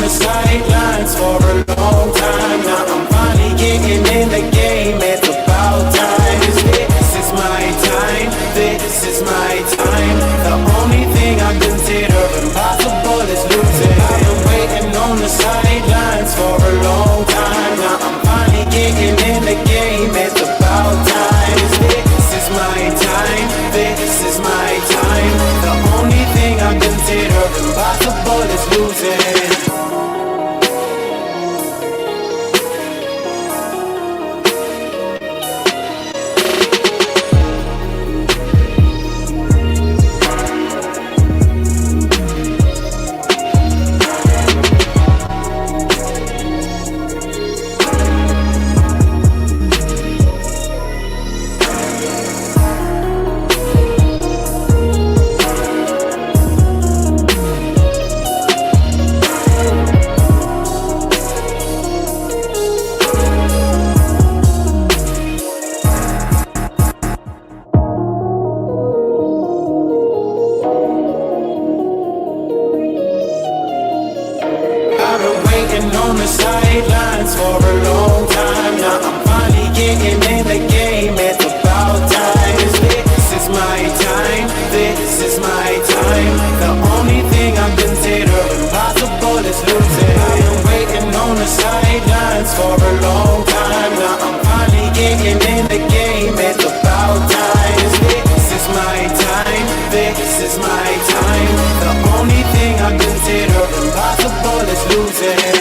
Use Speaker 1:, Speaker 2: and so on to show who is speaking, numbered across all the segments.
Speaker 1: the sidelines for a long time. Now I'm finally getting in the game. It's about time. This is my time. This is my time. The only thing I consider impossible is losing. I've been waiting on the sidelines for a long time. Now I'm finally getting in the game. It's about time. This is my time. This is my time. The only thing I consider impossible is losing. On the sidelines for a long time. Now I'm finally getting in the game. It's about time. This is my time. This is my time. The only thing I consider impossible is losing. I've been waiting on the sidelines for a long time. Now I'm finally getting in the game. It's about time. This is my time. This is my time. The only thing I consider impossible is losing.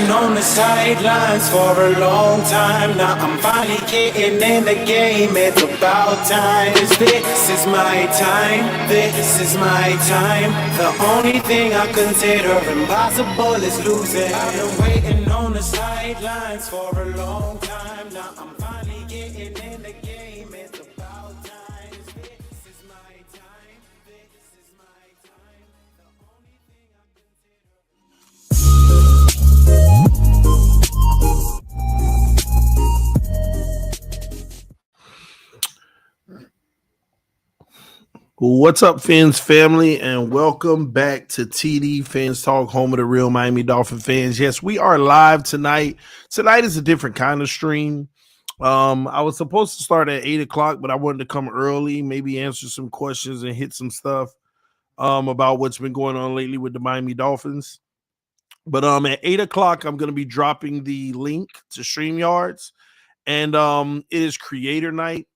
Speaker 1: On the sidelines for a long time. Now I'm finally getting in the game. It's about time. This is my time. This is my time. The only thing I consider impossible is losing. I've been waiting on the sidelines for a long time. Now I'm finally getting in the game. It's about time. This is my time. This is my time. The only thing I
Speaker 2: What's up, Fins family, and welcome back to TD Fans Talk, home of the real Miami Dolphin fans. Yes, we are live tonight. Tonight is a different kind of stream. I was supposed to start at 8 o'clock, but I wanted to come early, maybe answer some questions and hit some stuff about what's been going on lately with the Miami Dolphins. But at 8 o'clock, I'm going to be dropping the link to StreamYards, and it is creator night.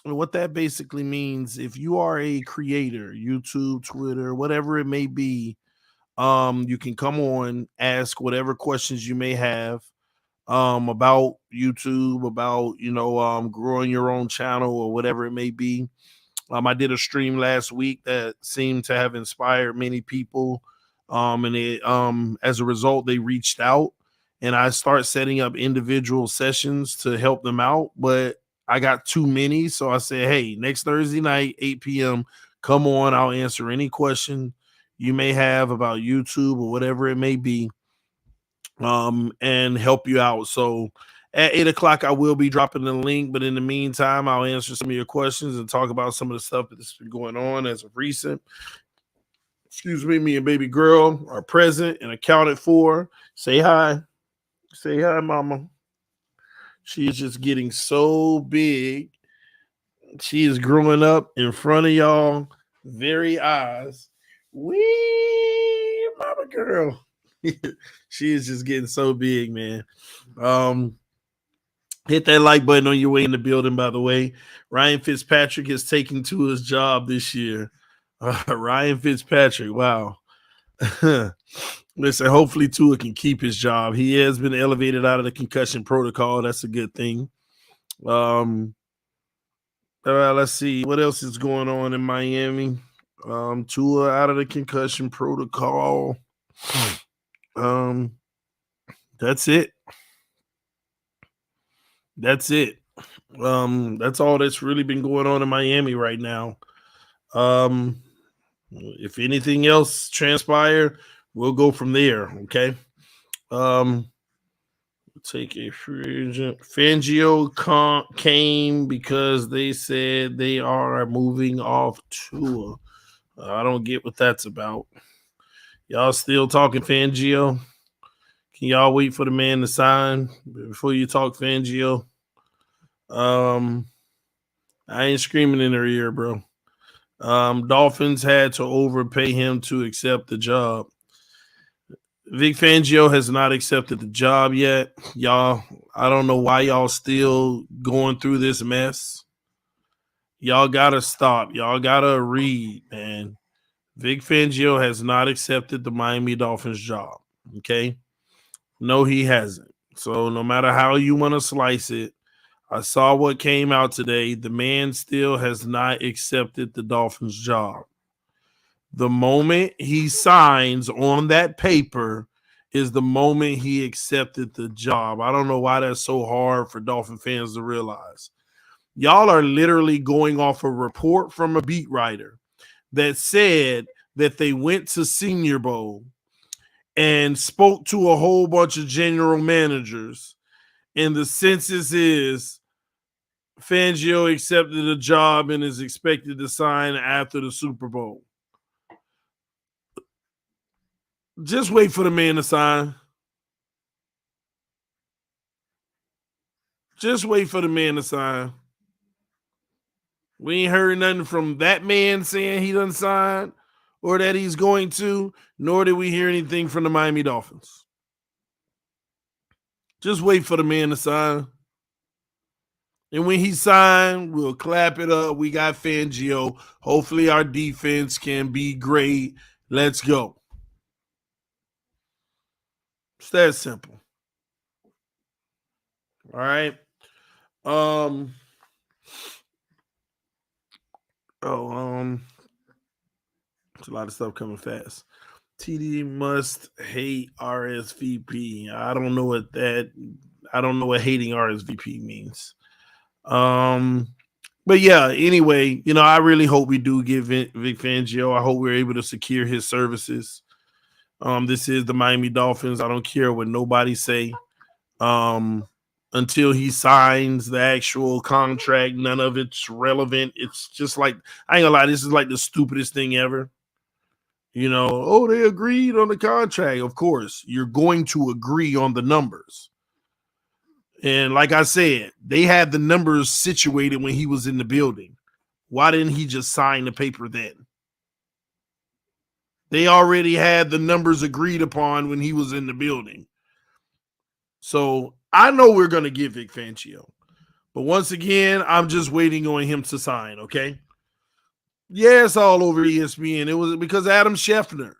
Speaker 2: And what that basically means, if you are a creator, YouTube, Twitter, whatever it may be, you can come on, ask whatever questions you may have about YouTube, about, growing your own channel or whatever it may be. I did a stream last week that seemed to have inspired many people. And it, as a result, they reached out and I start setting up individual sessions to help them out. But I got too many. So I said, hey, next Thursday night, 8 p.m., come on. I'll answer any question you may have about YouTube or whatever it may be, and help you out. So at 8 o'clock, I will be dropping the link. But in the meantime, I'll answer some of your questions and talk about some of the stuff that's been going on as of recent. Excuse me and baby girl are present and accounted for. Say hi. Say hi, mama. She is just getting so big. She is growing up in front of y'all very eyes. Wee, mama girl. She is just getting so big, man. Hit that like button on your way in the building, by the way. Ryan Fitzpatrick is taking to his job this year. Ryan Fitzpatrick, wow. Listen, hopefully Tua can keep his job. He has been elevated out of the concussion protocol. That's a good thing. Let's see what else is going on in Miami. Tua out of the concussion protocol. That's it. That's it. That's all that's really been going on in Miami right now. If anything else transpire, we'll go from there. Okay. Take a free agent. Fangio came because they said they are moving off Tua. I don't get what that's about. Y'all still talking Fangio? Can y'all wait for the man to sign before you talk Fangio? I ain't screaming in their ear, bro. Dolphins had to overpay him to accept the job. Vic Fangio has not accepted the job yet. Y'all, I don't know why y'all still going through this mess. Y'all gotta stop. Y'all gotta read, man. Vic Fangio has not accepted the Miami Dolphins job. Okay? No, he hasn't. So no matter how you want to slice it, I saw what came out today. The man still has not accepted the Dolphins job. The moment he signs on that paper is the moment he accepted the job. I don't know why that's so hard for Dolphin fans to realize. Y'all are literally going off a report from a beat writer that said that they went to Senior Bowl and spoke to a whole bunch of general managers. And the census is Fangio accepted a job and is expected to sign after the Super Bowl. Just wait for the man to sign. Just wait for the man to sign. We ain't heard nothing from that man saying he done signed or that he's going to, nor did we hear anything from the Miami Dolphins. Just wait for the man to sign. And when he signed, we'll clap it up. We got Fangio. Hopefully our defense can be great. Let's go. It's that simple. All right. It's a lot of stuff coming fast. TD must hate RSVP. I don't know what hating RSVP means. But yeah, anyway, I really hope we do get Vic Fangio. I hope we're able to secure his services. This is the Miami Dolphins. I don't care what nobody say. Until he signs the actual contract, none of it's relevant. It's just like, I ain't gonna lie, this is like the stupidest thing ever. They agreed on the contract. Of course, you're going to agree on the numbers. And like I said, they had the numbers situated when he was in the building. Why didn't he just sign the paper then? They already had the numbers agreed upon when he was in the building. So I know we're going to get Vic Fangio. But once again, I'm just waiting on him to sign, okay? Yeah, it's all over ESPN. It was because Adam Schefter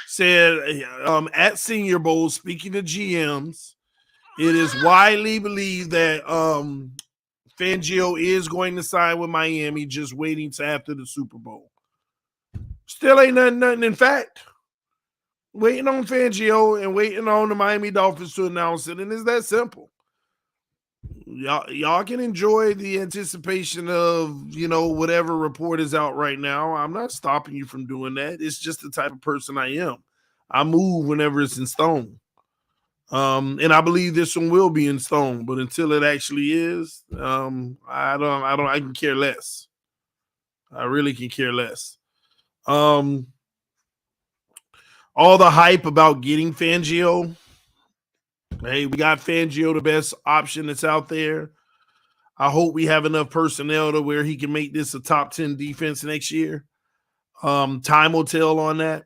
Speaker 2: said at Senior Bowl, speaking to GMs, it is widely believed that Fangio is going to sign with Miami, just waiting to after the Super Bowl. Still ain't nothing. In fact, waiting on Fangio and waiting on the Miami Dolphins to announce it, and it's that simple. Y'all can enjoy the anticipation of, whatever report is out right now. I'm not stopping you from doing that. It's just the type of person I am. I move whenever it's in stone. And I believe this one will be in stone, but until it actually is, I can care less. I really can care less. All the hype about getting Fangio. Hey, we got Fangio, the best option that's out there. I hope we have enough personnel to where he can make this a top 10 defense next year. Time will tell on that.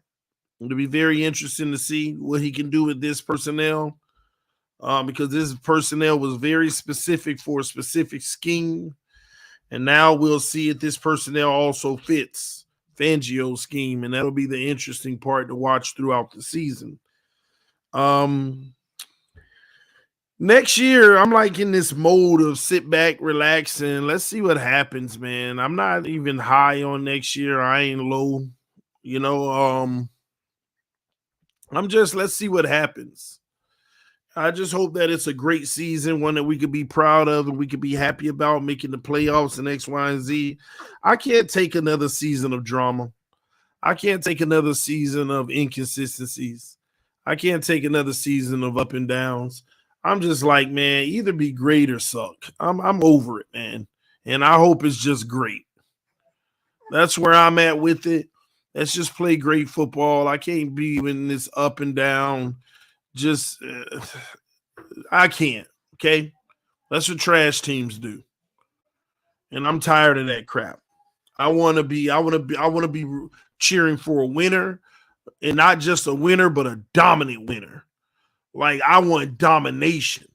Speaker 2: It'll be very interesting to see what he can do with this personnel. because this personnel was very specific for a specific scheme. And now we'll see if this personnel also fits Fangio's scheme. And that'll be the interesting part to watch throughout the season. Next year, I'm like in this mode of sit back, relax, and let's see what happens, man. I'm not even high on next year. I ain't low. Let's see what happens. I just hope that it's a great season, one that we could be proud of and we could be happy about, making the playoffs and X, Y, and Z. I can't take another season of drama. I can't take another season of inconsistencies. I can't take another season of up and downs. I'm just like, man, either be great or suck. I'm over it, man. And I hope it's just great. That's where I'm at with it. Let's just play great football. I can't be in this up and down. I can't. Okay. That's what trash teams do. And I'm tired of that crap. I want to be cheering for a winner, and not just a winner, but a dominant winner. Like, I want domination.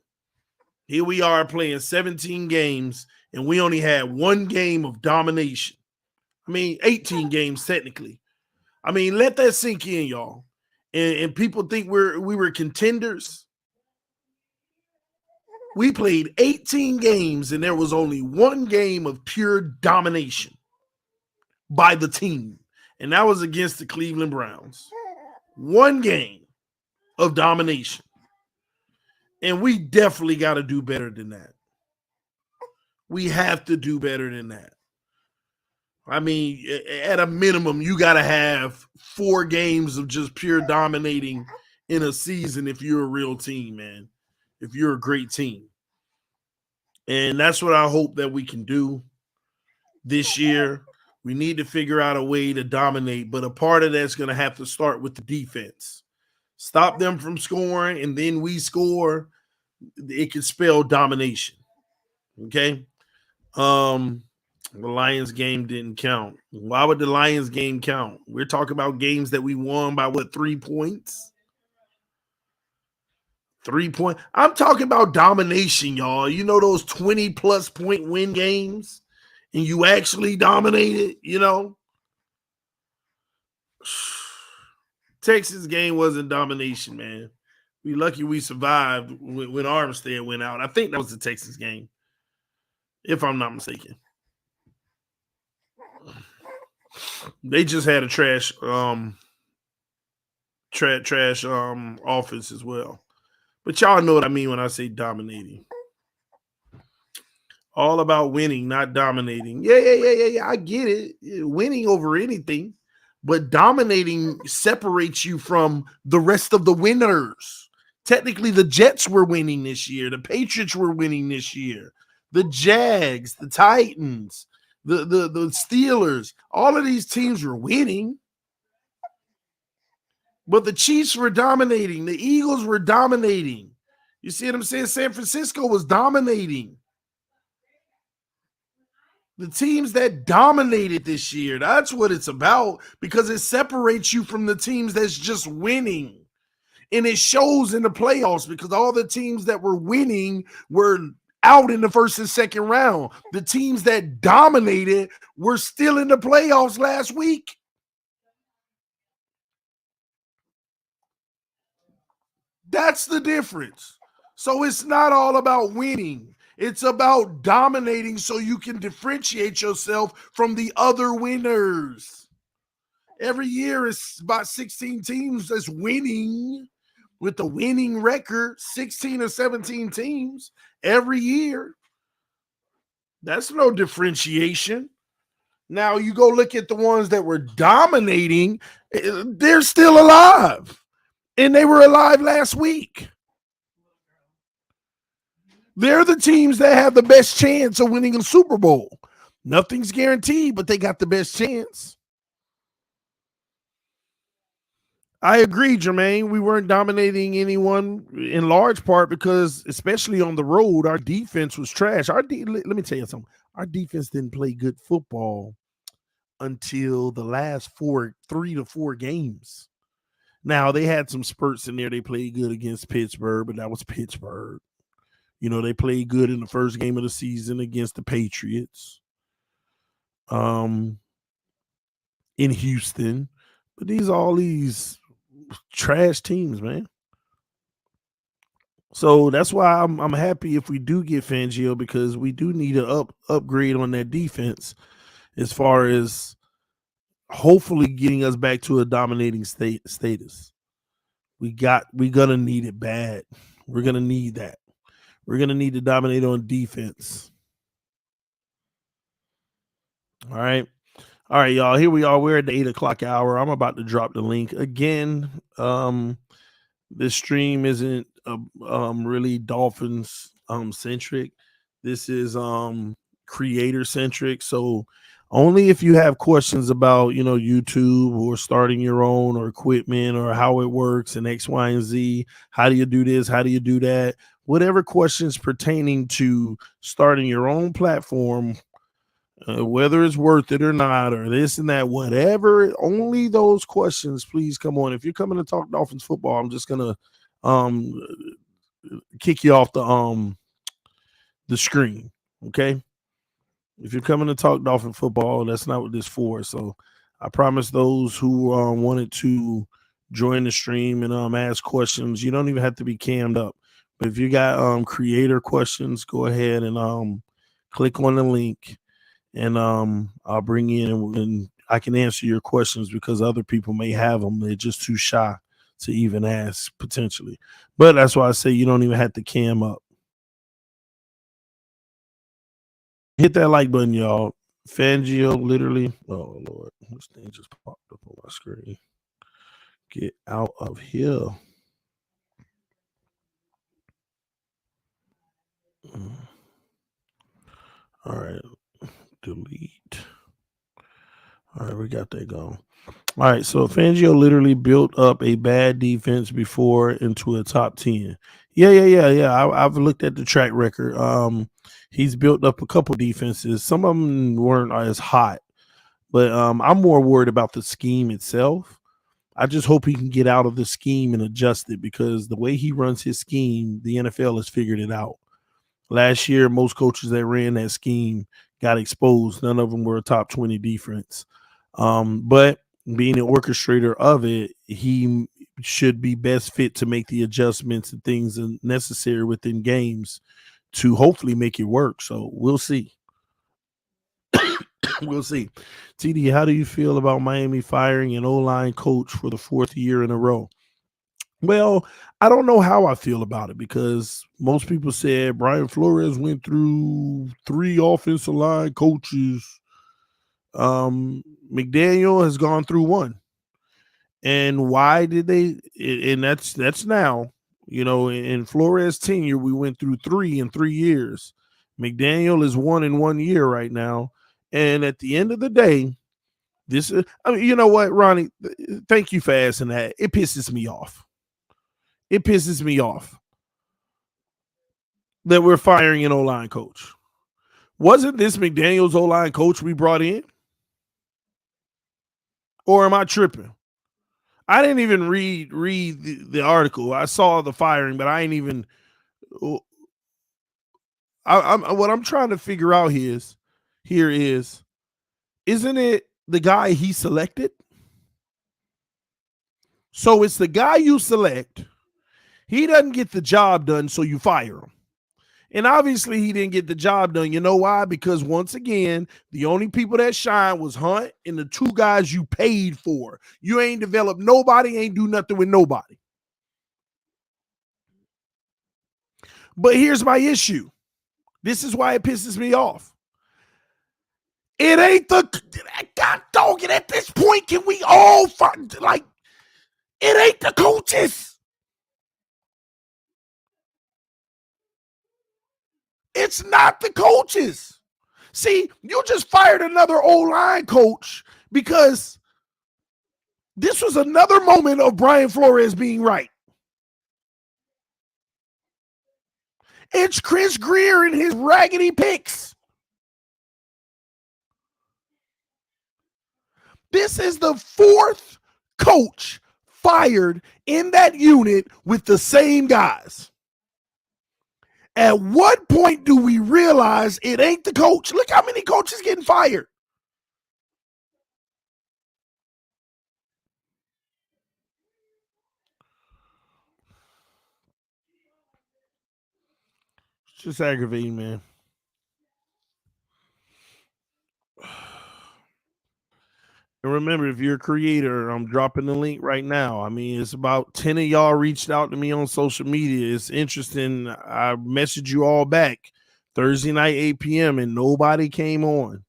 Speaker 2: Here we are playing 17 games, and we only had one game of domination. 18 games technically. Let that sink in, y'all. And people think we were contenders. We played 18 games, and there was only one game of pure domination by the team, and that was against the Cleveland Browns. One game of domination. And we definitely got to do better than that. We have to do better than that. At a minimum, you got to have 4 games of just pure dominating in a season if you're a real team, man. If you're a great team. And that's what I hope that we can do this year. We need to figure out a way to dominate, but a part of that's going to have to start with the defense. Stop them from scoring, and then we score. It can spell domination. Okay? The Lions game didn't count. Why would the Lions game count? We're talking about games that we won by 3 points? 3 points. I'm talking about domination, y'all. You know those 20-plus point win games? And you actually dominated, Texas game wasn't domination, man. We lucky we survived when Armstead went out. I think that was the Texas game, if I'm not mistaken. They just had a trash offense as well. But y'all know what I mean when I say dominating. All about winning, not dominating. Yeah. I get it. Winning over anything. But dominating separates you from the rest of the winners. Technically, the Jets were winning this year. The Patriots were winning this year. The Jags, the Titans, the Steelers. All of these teams were winning. But the Chiefs were dominating. The Eagles were dominating. You see what I'm saying? San Francisco was dominating. The teams that dominated this year, that's what it's about, because it separates you from the teams that's just winning. And it shows in the playoffs because all the teams that were winning were out in the first and second round. The teams that dominated were still in the playoffs last week. That's the difference. So it's not all about winning. It's about dominating so you can differentiate yourself from the other winners. Every year it's about 16 teams that's winning with the winning record, 16 or 17 teams every year. That's no differentiation. Now you go look at the ones that were dominating, they're still alive. And they were alive last week. They're the teams that have the best chance of winning a Super Bowl. Nothing's guaranteed, but they got the best chance. I agree, Jermaine. We weren't dominating anyone in large part because, especially on the road, our defense was trash. Let me tell you something. Our defense didn't play good football until the last 3 to 4 games. Now, they had some spurts in there. They played good against Pittsburgh, but that was Pittsburgh. They played good in the first game of the season against the Patriots in Houston. But all these trash teams, man. So that's why I'm happy if we do get Fangio, because we do need an upgrade on that defense as far as hopefully getting us back to a dominating status. We're gonna need it bad. We're gonna need that. We're gonna need to dominate on defense. All right, y'all. Here we are. We're at the 8:00 hour. I'm about to drop the link again. This stream isn't really Dolphins centric. This is creator centric. So only if you have questions about YouTube or starting your own or equipment or how it works and X, Y, and Z. How do you do this? How do you do that? Whatever questions pertaining to starting your own platform, whether it's worth it or not, or this and that, whatever, only those questions, please come on. If you're coming to talk Dolphins football, I'm just gonna kick you off the screen. Okay. If you're coming to talk Dolphin football, that's not what this for. So I promise those who wanted to join the stream and ask questions, you don't even have to be cammed up. But if you got creator questions, go ahead and click on the link. And I'll bring you in and I can answer your questions, because other people may have them. They're just too shy to even ask potentially. But that's why I say you don't even have to cam up. Hit that like button, y'all. Fangio literally. Oh, Lord. This thing just popped up on my screen. Get out of here. All right. Delete. All right, we got that going. All right, so Fangio literally built up a bad defense before into a top 10. Yeah. I've looked at the track record. He's built up a couple defenses. Some of them weren't as hot, but I'm more worried about the scheme itself. I just hope he can get out of the scheme and adjust it, because the way he runs his scheme, the NFL has figured it out. Last year, most coaches that ran that scheme got exposed. None of them were a top 20 defense. But being an orchestrator of it, he should be best fit to make the adjustments and things necessary within games to hopefully make it work. So we'll see. We'll see. TD, how do you feel about Miami firing an O-line coach for the 4th year in a row? Well, I don't know how I feel about it, because most people said Brian Flores went through 3 offensive line coaches. McDaniel has gone through 1. And why did they? And that's now, in Flores' tenure, we went through 3 in 3 years. McDaniel is 1 in 1 year right now. And at the end of the day, this is, you know what, Ronnie, thank you for asking that. It pisses me off. It pisses me off that we're firing an O-line coach. Wasn't this McDaniel's O-line coach we brought in? Or am I tripping? I didn't even read the article. I saw the firing, but I ain't even. What I'm trying to figure out here is, isn't it the guy he selected? So it's the guy you select. He doesn't get the job done, so you fire him. And obviously he didn't get the job done. You know why? Because once again, the only people that shine was Hunt and the 2 guys you paid for. You ain't developed nobody, ain't do nothing with nobody. But here's my issue. This is why it pisses me off. It ain't God dog it. At this point, can we all find, like, it ain't the coaches. It's not the coaches. See, you just fired another O-line coach because this was another moment of Brian Flores being right. It's Chris Greer and his raggedy picks. This is the 4th coach fired in that unit with the same guys. At what point do we realize it ain't the coach? Look how many coaches getting fired. It's just aggravating, man. And remember, if you're a creator, I'm dropping the link right now. I mean, it's about 10 of y'all reached out to me on social media. It's interesting. I messaged you all back Thursday night, 8 p.m., and nobody came on.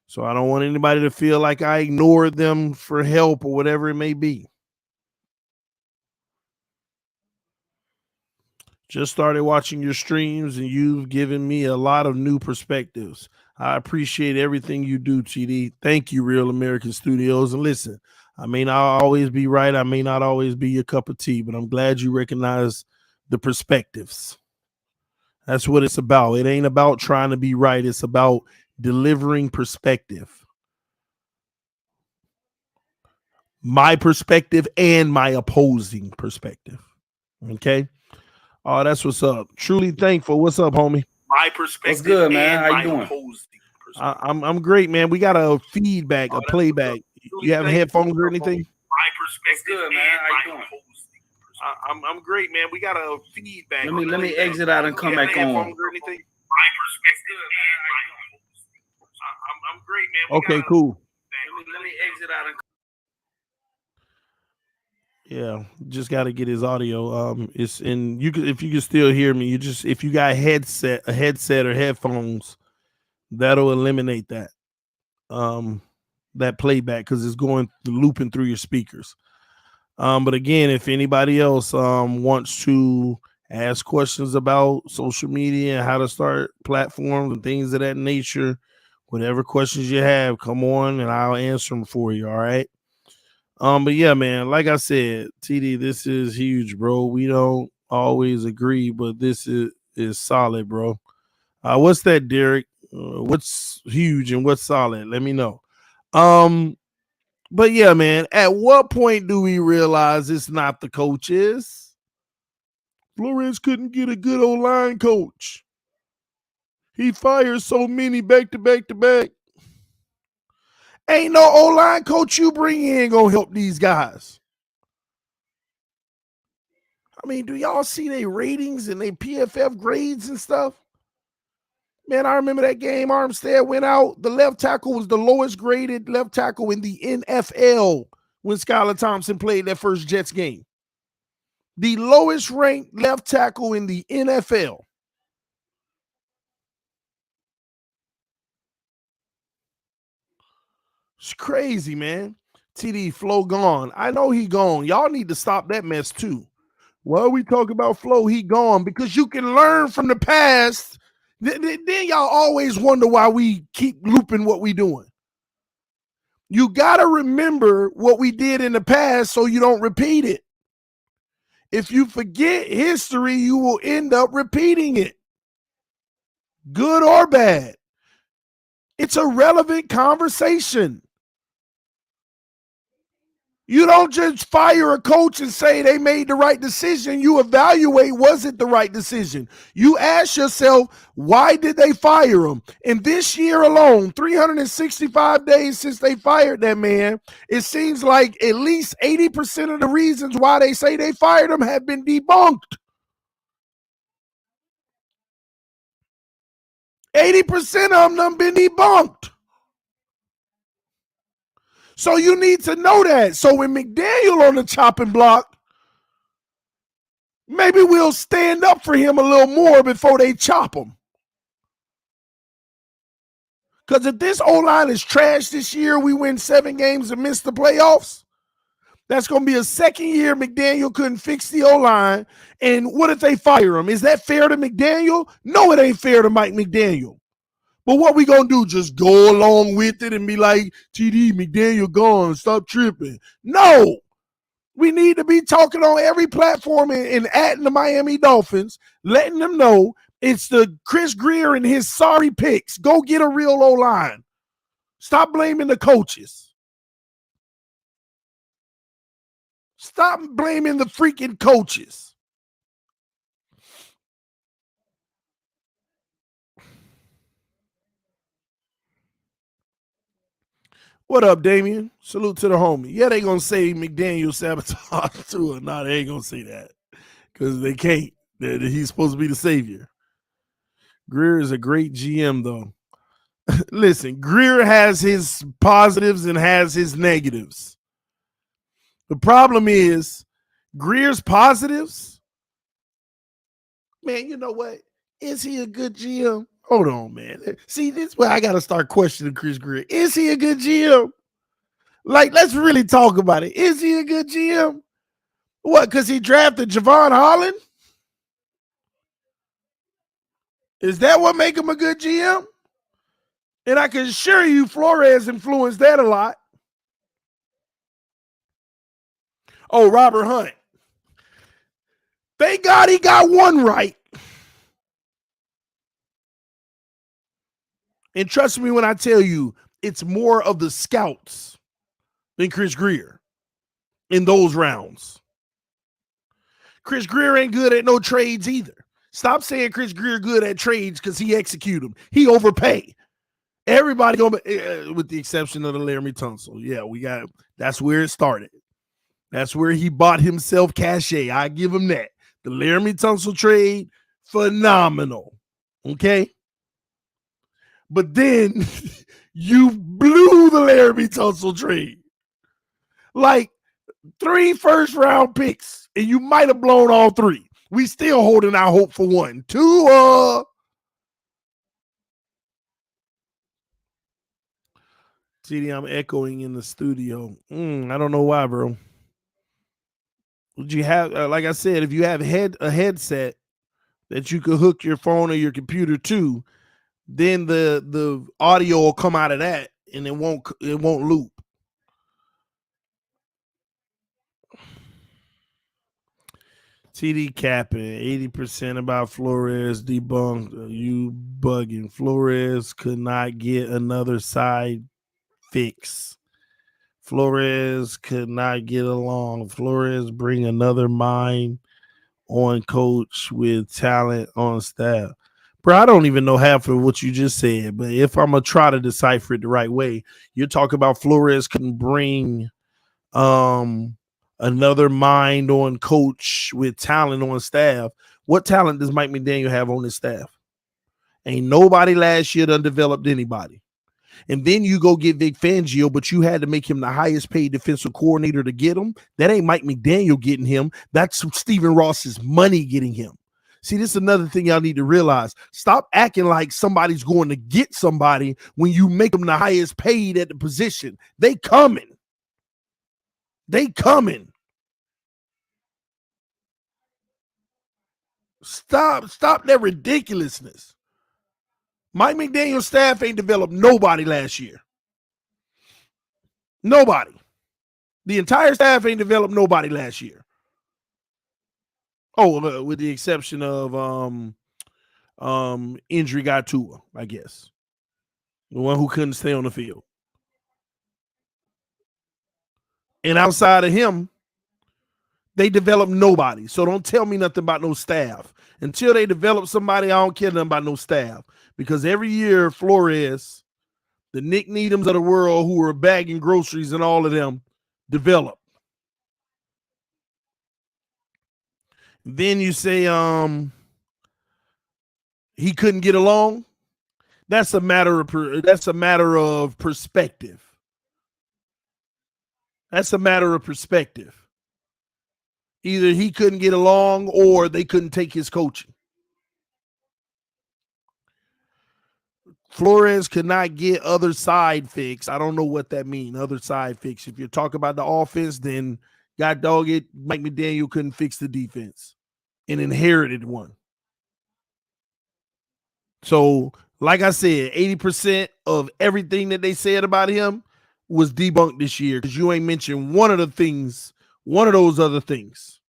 Speaker 2: So I don't want anybody to feel like I ignored them for help or whatever it may be. Just started watching your streams, and you've given me a lot of new perspectives. I appreciate everything you do, TD. Thank you, Real American Studios. And listen, I may not always be right. I may not always be your cup of tea, but I'm glad you recognize the perspectives. That's what it's about. It ain't about trying to be right. It's about delivering perspective. My perspective and my opposing perspective. Okay? Oh, that's what's up. Truly thankful. What's up, homie?
Speaker 3: My perspective. What's good, man? How you doing?
Speaker 2: I'm great, man. We got a feedback, a playback. You have headphones or anything?
Speaker 3: My perspective. Good, man. How you doing?
Speaker 2: I'm great, man. We got a feedback.
Speaker 3: Let me exit out and come back on.
Speaker 2: My perspective, man. I'm great, man. Okay, cool.
Speaker 3: Let me exit out and.
Speaker 2: Yeah, just got to get his audio. It's in you. If you can still hear me, if you got a headset or headphones, that'll eliminate that that playback because it's going looping through your speakers. But again, if anybody else wants to ask questions about social media and how to start platforms and things of that nature, whatever questions you have, come on and I'll answer them for you. All right. But yeah, man, like I said, TD, this is huge, bro. We don't always agree, but this is solid, bro. What's that, Derek? What's huge and what's solid? Let me know. But yeah, man, at what point do we realize it's not the coaches? Flores couldn't get a good O-line coach. He fired so many back to back to back. Ain't no O-line coach you bring in gonna help these guys. I mean, do y'all see their ratings and their PFF grades and stuff? Man, I remember that game Armstead went out. The left tackle was the lowest graded left tackle in the NFL when Skylar Thompson played that first Jets game. The lowest ranked left tackle in the NFL. It's crazy, man. TD, Flo gone. I know he gone. Y'all need to stop that mess too. Why we talk about Flo? He gone because you can learn from the past. Then y'all always wonder why we keep looping what we doing. You got to remember what we did in the past so you don't repeat it. If you forget history, you will end up repeating it. Good or bad. It's a relevant conversation. You don't just fire a coach and say they made the right decision. You evaluate, was it the right decision? You ask yourself, why did they fire him? And this year alone, 365 days since they fired that man, it seems like at least 80% of the reasons why they say they fired him have been debunked. 80% of them done been debunked. So you need to know that. So when McDaniel on the chopping block, maybe we'll stand up for him a little more before they chop him. Because if this O-line is trash this year, we win 7 games and miss the playoffs, that's going to be a second year McDaniel couldn't fix the O-line. And what if they fire him? Is that fair to McDaniel? No, it ain't fair to Mike McDaniel. But what we going to do, just go along with it and be like, TD, McDaniel gone, stop tripping. No. We need to be talking on every platform and adding the Miami Dolphins, letting them know it's the Chris Greer and his sorry picks. Go get a real O-line. Stop blaming the coaches. Stop blaming the freaking coaches. What up, Damien? Salute to the homie. Yeah, they gonna say McDaniel sabotage too. No, they ain't gonna say that because they can't. He's supposed to be the savior. Greer is a great GM, though. Listen, Greer has his positives and has his negatives. The problem is Greer's positives. Man, you know what? Is he a good GM? Hold on, man. See, this is where I got to start questioning Chris Greer. Is he a good GM? Like, let's really talk about it. Is he a good GM? What, because he drafted Javon Holland? Is that what make him a good GM? And I can assure you Flores influenced that a lot. Oh, Robert Hunt. Thank God he got one right. And trust me when I tell you, it's more of the scouts than Chris Greer in those rounds. Chris Greer ain't good at no trades either. Stop saying Chris Greer good at trades because he execute them. He overpay. Everybody gonna with the exception of the Laramie Tunsil. Yeah, we got that's where it started. That's where he bought himself cachet. I give him that. The Laramie Tunsil trade, phenomenal. Okay. But then you blew the Laramie Tunsil trade. Like 3 first-round picks, and you might have blown all 3. We still holding our hope for 1. 2, CD, I'm echoing in the studio. I don't know why, bro. Would you have, like I said, if you have a headset that you could hook your phone or your computer to, then the audio will come out of that, and it won't loop. TD capping 80% about Flores debunked. You bugging. Flores could not get another side fix. Flores could not get along. Flores bring another mind on coach with talent on staff. Bro, I don't even know half of what you just said, but if I'm going to try to decipher it the right way, you're talking about Flores can bring another mind on coach with talent on staff. What talent does Mike McDaniel have on his staff? Ain't nobody last year done developed anybody. And then you go get Vic Fangio, but you had to make him the highest paid defensive coordinator to get him. That ain't Mike McDaniel getting him. That's Stephen Ross's money getting him. See, this is another thing y'all need to realize. Stop acting like somebody's going to get somebody when you make them the highest paid at the position. They coming. They coming. Stop that ridiculousness. Mike McDaniel's staff ain't developed nobody last year. Nobody. The entire staff ain't developed nobody last year. Oh, with the exception of injury guy Tua, I guess. The one who couldn't stay on the field. And outside of him, they develop nobody. So don't tell me nothing about no staff. Until they develop somebody, I don't care nothing about no staff. Because every year, Flores, the Nick Needhams of the world who are bagging groceries and all of them, develop. Then you say he couldn't get along. That's a matter of perspective. That's a matter of perspective. Either he couldn't get along or they couldn't take his coaching. Flores could not get other side fix. I don't know what that means, other side fix. If you're talking about the offense, then God dog it, Mike McDaniel couldn't fix the defense and inherited one. So, like I said, 80% of everything that they said about him was debunked this year because you ain't mentioned one of those other things.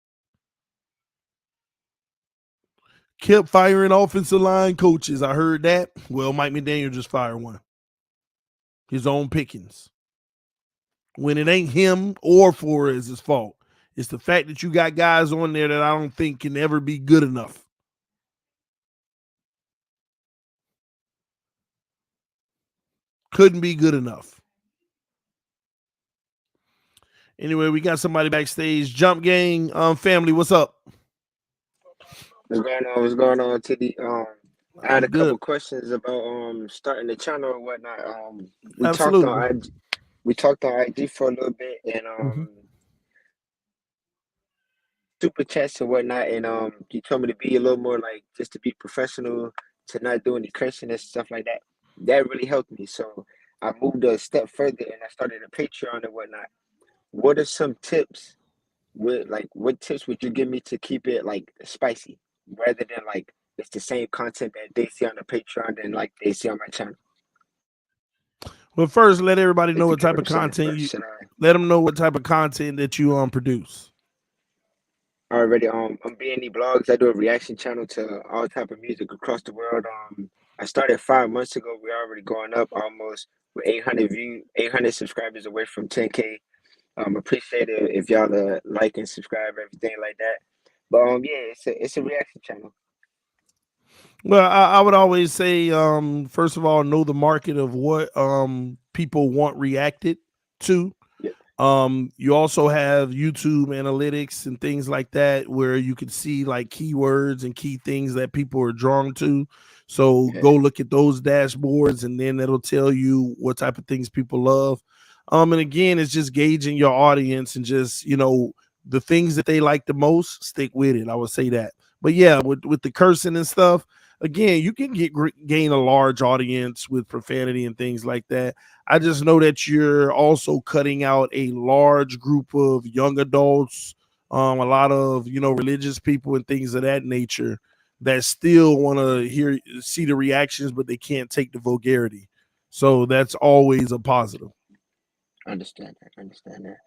Speaker 2: Kept firing offensive line coaches. I heard that. Well, Mike McDaniel just fired one. His own pickings. When it ain't him or Flores' fault. It's the fact that you got guys on there that I don't think can ever be good enough. Couldn't be good enough. Anyway, we got somebody backstage. Jump Gang family, what's up?
Speaker 4: What's going on? What's going on, TD? I had
Speaker 2: I'm
Speaker 4: a
Speaker 2: good.
Speaker 4: couple questions about starting the channel or whatnot. We talked
Speaker 2: Absolutely.
Speaker 4: on IG, we talked on IG for a little bit, and super chats and whatnot, and you told me to be a little more like just to be professional, to not do any cursing and stuff like that. That really helped me. So I moved a step further and I started a Patreon and whatnot. What are some tips? What tips would you give me to keep it like spicy, rather than like it's the same content that they see on the Patreon and like they see on my channel?
Speaker 2: Well, first, let everybody
Speaker 4: If
Speaker 2: know
Speaker 4: you
Speaker 2: what
Speaker 4: get
Speaker 2: type
Speaker 4: what
Speaker 2: of
Speaker 4: I'm saying
Speaker 2: content
Speaker 4: first,
Speaker 2: you.
Speaker 4: should
Speaker 2: Let them know what type of content that you produce.
Speaker 4: I already I'm B&E blogs. I do a reaction channel to all type of music across the world. I started 5 months ago. We're already going up almost with 800 subscribers away from 10K. Appreciate it if y'all like and subscribe, everything like that. But yeah, it's a reaction channel.
Speaker 2: Well, I would always say, first of all, know the market of what people want reacted to.
Speaker 4: Yeah.
Speaker 2: You also have YouTube analytics and things like that where you can see like keywords and key things that people are drawn to. So
Speaker 4: Okay.
Speaker 2: go look at those dashboards, and then it'll tell you what type of things people love. And again, it's just gauging your audience and just, the things that they like the most, stick with it. I would say that. But yeah, with the cursing and stuff, again, you can gain a large audience with profanity and things like that. I just know that you're also cutting out a large group of young adults, a lot of religious people and things of that nature that still want to see the reactions, but they can't take the vulgarity. So that's always a positive.
Speaker 4: Understand that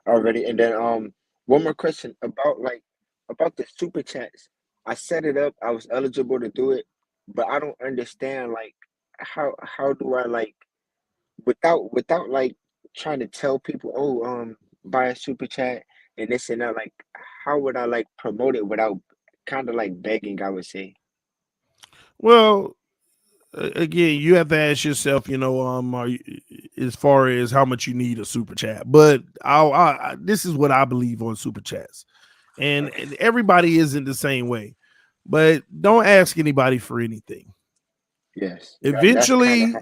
Speaker 4: already. And then one more question about the super chats. I set it up. I was eligible to do it, but I don't understand like how do I like without like trying to tell people, oh, buy a super chat and this and that, like how would I like promote it without kind of like begging, I would say.
Speaker 2: Well, again, you have to ask yourself, as far as how much you need a super chat. But this is what I believe on super chats, and everybody isn't the same way. But don't ask anybody for anything.
Speaker 4: Yes, that's kind of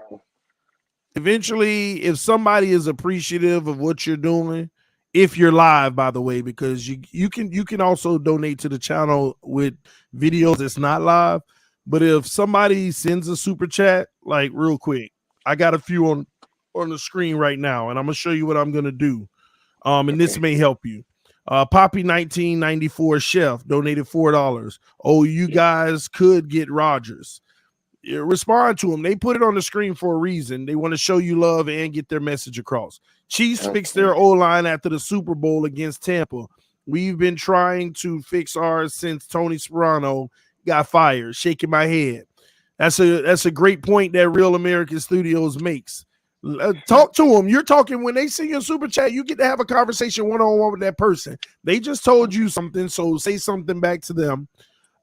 Speaker 2: Eventually,
Speaker 4: how.
Speaker 2: if somebody is appreciative of what you're doing, if you're live, by the way, because you can also donate to the channel with videos that's not live. But if somebody sends a super chat, like real quick, I got a few on the screen right now, and I'm gonna show you what I'm gonna do. And this
Speaker 4: Okay.
Speaker 2: may help you. Poppy 1994 Chef donated $4. Oh, you
Speaker 4: Yeah.
Speaker 2: guys could get Rogers. Respond to them. They put it on the screen for a reason. They want to show you love and get their message across. Chiefs fixed their
Speaker 4: Okay.
Speaker 2: O-line after the Super Bowl against Tampa. We've been trying to fix ours since Tony Sperano got fired. Shaking my head. That's a great point that Real American Studios makes. Talk to them. You're talking when they see your super chat. You get to have a conversation one-on-one with that person. They just told you something, so say something back to them.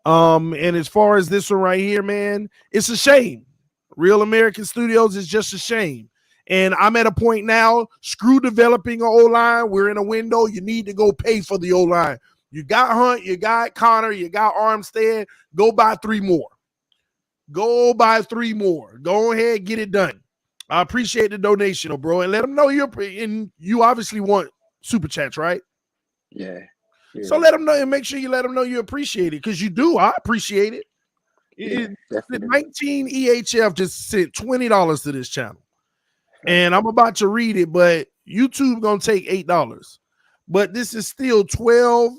Speaker 2: And as far as this one right here, man, it's a shame. Real American Studios is just a shame. And I'm at a point now, screw developing an O-line. We're in a window. You need to go pay for the O-line. You got Hunt, you got Connor, you got Armstead. Go buy 3 more. Go buy 3 more. Go ahead, get it done. I appreciate the donation, bro. And let them know you obviously want super chats, right?
Speaker 4: Yeah.
Speaker 2: So let them know and make sure you let them know you appreciate it, because you do. I appreciate it.
Speaker 4: Yeah,
Speaker 2: The
Speaker 4: definitely.
Speaker 2: 19 EHF just sent $20 to this channel, and I'm about to read it, but YouTube gonna take $8. But this is still 12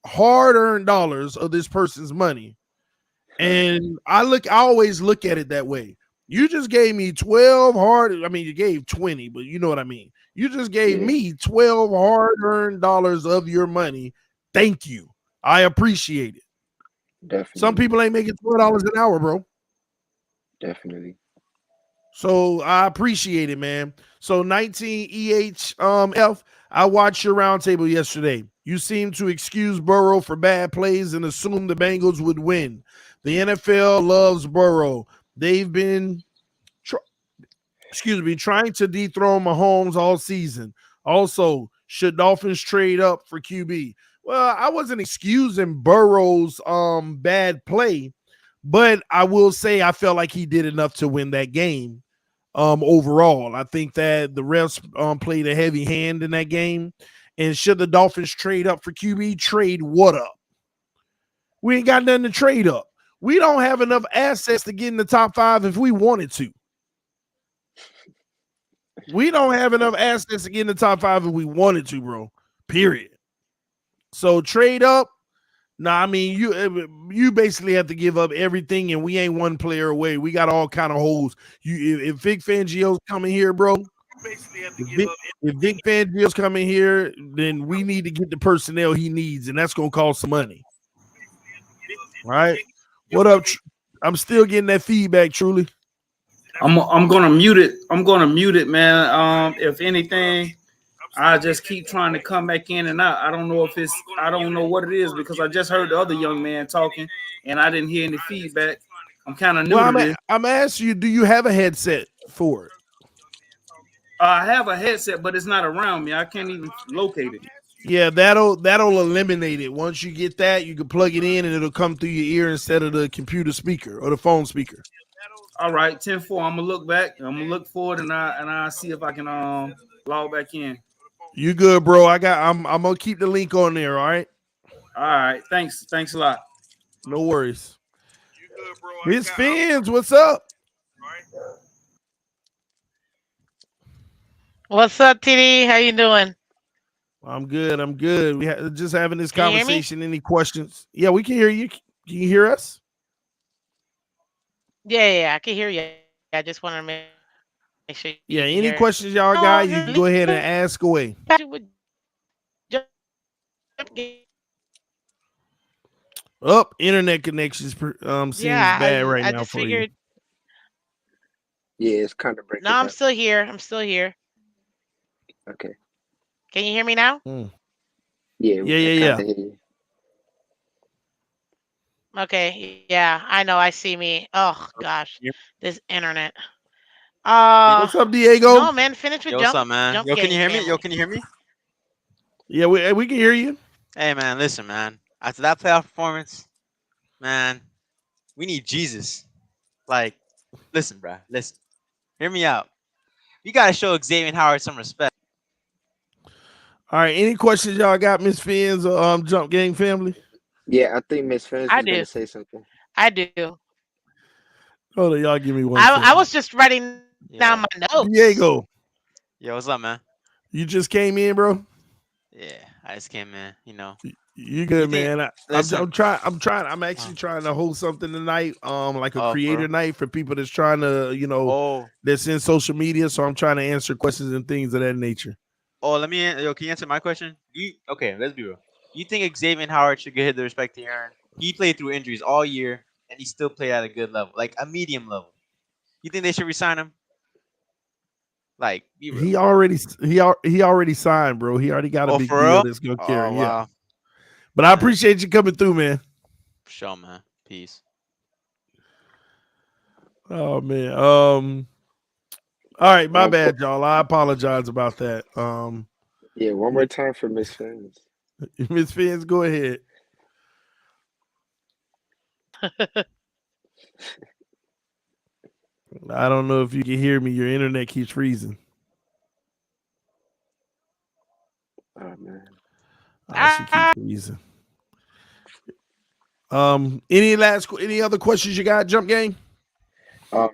Speaker 2: hard-earned dollars of this person's money, and I always look at it that way. You just gave me 12 hard. I mean, you gave 20, but you know what I mean. You just gave
Speaker 4: Yeah,
Speaker 2: me 12 hard-earned dollars of your money. Thank you. I appreciate it. Some
Speaker 4: definitely.
Speaker 2: people ain't making $12 an hour, bro.
Speaker 4: Definitely.
Speaker 2: So I appreciate it, man. So 19 EH F. I watched your roundtable yesterday. You seem to excuse Burrow for bad plays and assume the Bengals would win. The NFL loves Burrow. They've been trying to dethrone Mahomes all season. Also, should Dolphins trade up for QB? Well, I wasn't excusing Burrow's bad play, but I will say I felt like he did enough to win that game. Overall, I think that the refs played a heavy hand in that game. And should the Dolphins trade up for QB? Trade what up? We ain't got nothing to trade up. We don't have enough assets to get in the top 5 if we wanted to. We don't have enough assets to get in the top 5 if we wanted to, bro. Period. So trade up. Nah, I mean you basically have to give up everything, and we ain't one player away. We got all kind of holes. If Vic Fangio's coming here, bro. If Vic Fangio's coming here, then we need to get the personnel he needs, and that's gonna cost some money. Right? What up? I'm still getting that feedback, truly.
Speaker 3: I'm gonna mute it. I'm gonna mute it, man. If anything, I just keep trying to come back in and out. I don't know if it's, I don't know what it is, because I just heard the other young man talking and I didn't hear any feedback. I'm kind of new to this.
Speaker 2: I'm asking you, do you have a headset for it?
Speaker 3: I have a headset, but it's not around me. I can't even locate it.
Speaker 2: Yeah, that'll eliminate it. Once you get that, you can plug it in and it'll come through your ear instead of the computer speaker or the phone speaker.
Speaker 3: All right, 10-4. I'm gonna look back. I'm gonna look forward and I see if I can log back in.
Speaker 2: You good, bro? I'm gonna keep the link on there. All right.
Speaker 3: All right. Thanks a lot.
Speaker 2: No worries. You good, bro? His fans, what's up?
Speaker 5: What's up, TD? How you doing?
Speaker 2: I'm good. We just having this conversation. Any questions? Yeah, we can hear you. Can you hear us?
Speaker 5: Yeah, I can hear you. I just want to make sure.
Speaker 2: Yeah, any questions y'all got, you can go ahead and ask away. Internet connections seems bad right now for you.
Speaker 4: Yeah, it's kind of breaking.
Speaker 5: No, I'm still here.
Speaker 4: Okay.
Speaker 5: Can you hear me now?
Speaker 4: Yeah.
Speaker 5: Okay. Yeah, I know. I see me. Oh gosh, this internet.
Speaker 2: What's up, Diego?
Speaker 5: No, man. Finish with jump.
Speaker 6: What's up, man? Yo, can you hear me? Yo, can you hear me?
Speaker 2: Yeah, we can hear you.
Speaker 6: Hey, man, listen, man. After that playoff performance, man, we need Jesus. Like, listen, bro. Listen. Hear me out. We got to show Xavier Howard some respect.
Speaker 2: All right. Any questions y'all got, Miss Fins or Jump Gang family?
Speaker 4: Yeah, I think Miss Fins was going to say something.
Speaker 5: I do.
Speaker 2: Hold on, y'all give me one.
Speaker 5: I was just writing down my notes.
Speaker 2: Diego.
Speaker 6: Yo, what's up, man?
Speaker 2: You just came in, bro?
Speaker 6: Yeah, I just came in, you know.
Speaker 2: You good, man. I'm actually trying to hold something tonight, like a creator night for people that's trying to, that's in social media. So I'm trying to answer questions and things of that nature.
Speaker 6: Oh, can you answer my question? Okay, let's be real. You think Xavier Howard should get the respect he earned? He played through injuries all year, and he still played at a good level, like a medium level. You think they should resign him? Like,
Speaker 2: he already signed, bro. He already got a big deal that's gonna carry.
Speaker 6: Wow.
Speaker 2: Yeah. But I appreciate you coming through, man.
Speaker 6: For sure, man. Peace.
Speaker 2: Oh man. All right, my bad, y'all. I apologize about that.
Speaker 4: Yeah, one more time for Miss Fins.
Speaker 2: Miss Fins, go ahead. I don't know if you can hear me. Your internet keeps freezing.
Speaker 4: Oh man.
Speaker 2: She keeps freezing. Any other questions you got, Jump Gang?
Speaker 4: No,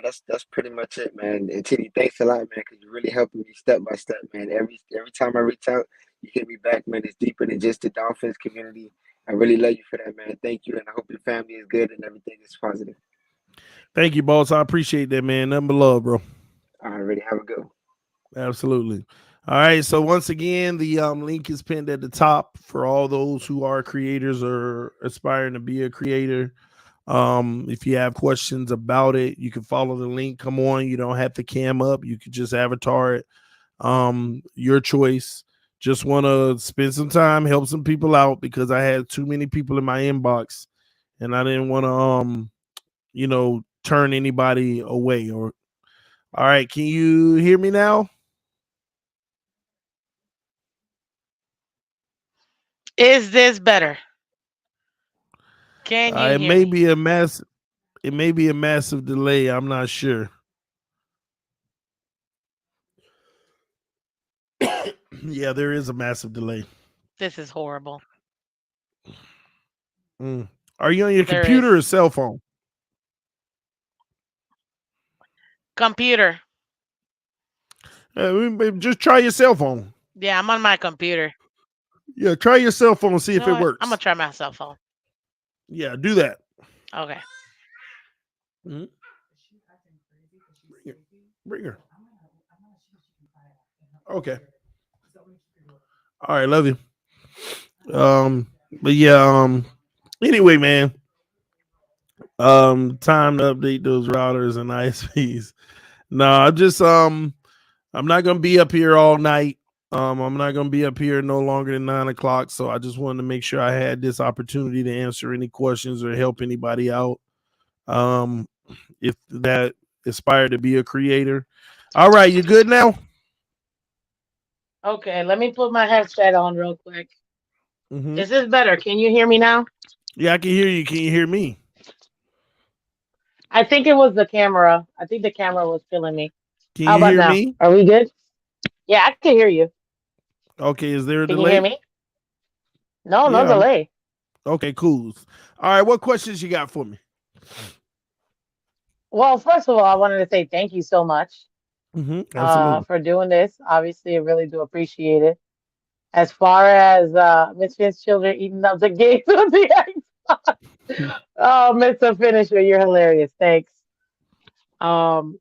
Speaker 4: that's pretty much it, man. And TD, thanks a lot, man, because you're really helping me step by step, man. Every time I reach out, you get me back, man. It's deeper than just the Dolphins community. I really love you for that, man. Thank you, and I hope your family is good and everything is positive.
Speaker 2: Thank you, boss. I appreciate that, man. Nothing but love, bro.
Speaker 4: Already have a go.
Speaker 2: Absolutely. All right. So once again, the link is pinned at the top for all those who are creators or aspiring to be a creator. If you have questions about it, you can follow the link. Come on, you don't have to cam up. You could just avatar it. Your choice. Just want to spend some time, help some people out because I had too many people in my inbox, and I didn't want to, turn anybody away. All right, can you hear me now?
Speaker 5: Is this better? Can you
Speaker 2: It
Speaker 5: hear
Speaker 2: may
Speaker 5: me?
Speaker 2: be a massive delay. I'm not sure. Yeah, there is a massive delay.
Speaker 5: This is horrible.
Speaker 2: Are you on your
Speaker 5: There
Speaker 2: computer or
Speaker 5: is.
Speaker 2: cell phone?
Speaker 5: Computer.
Speaker 2: Just try your cell phone.
Speaker 5: Yeah, I'm on my computer.
Speaker 2: Yeah, try your cell phone and see
Speaker 5: You
Speaker 2: if
Speaker 5: know
Speaker 2: it
Speaker 5: what? I'm
Speaker 2: works.
Speaker 5: gonna try my cell phone.
Speaker 2: Yeah, do that.
Speaker 5: Okay.
Speaker 2: Mhm. Bring her. Okay. All right, love you. But yeah, anyway, man. Time to update those routers and ISPs. No, I'm not gonna be up here all night. I'm not gonna be up here no longer than 9 o'clock. So I just wanted to make sure I had this opportunity to answer any questions or help anybody out. If that aspire to be a creator. All right, you good now?
Speaker 5: Okay, let me put my headset on real quick.
Speaker 2: Mm-hmm.
Speaker 5: Is this better? Can you hear me now?
Speaker 2: Yeah, I can hear you. Can you hear me?
Speaker 5: I think it was the camera. I think the camera was killing me.
Speaker 2: Can
Speaker 5: How
Speaker 2: you
Speaker 5: about
Speaker 2: hear
Speaker 5: now?
Speaker 2: me?
Speaker 5: Are we good? Yeah, I can hear you.
Speaker 2: Okay, is there a
Speaker 5: Can you hear
Speaker 2: delay?
Speaker 5: me? No, no
Speaker 2: Yeah.
Speaker 5: delay.
Speaker 2: Okay, cool. All right, what questions you got for me?
Speaker 5: Well, first of all, I wanted to say thank you so much
Speaker 2: Absolutely.
Speaker 5: for doing this. Obviously, I really do appreciate it. As far as Miss Finn's children eating up the gates of the Xbox. Oh, Mr. Finisher, you're hilarious. Thanks. Um,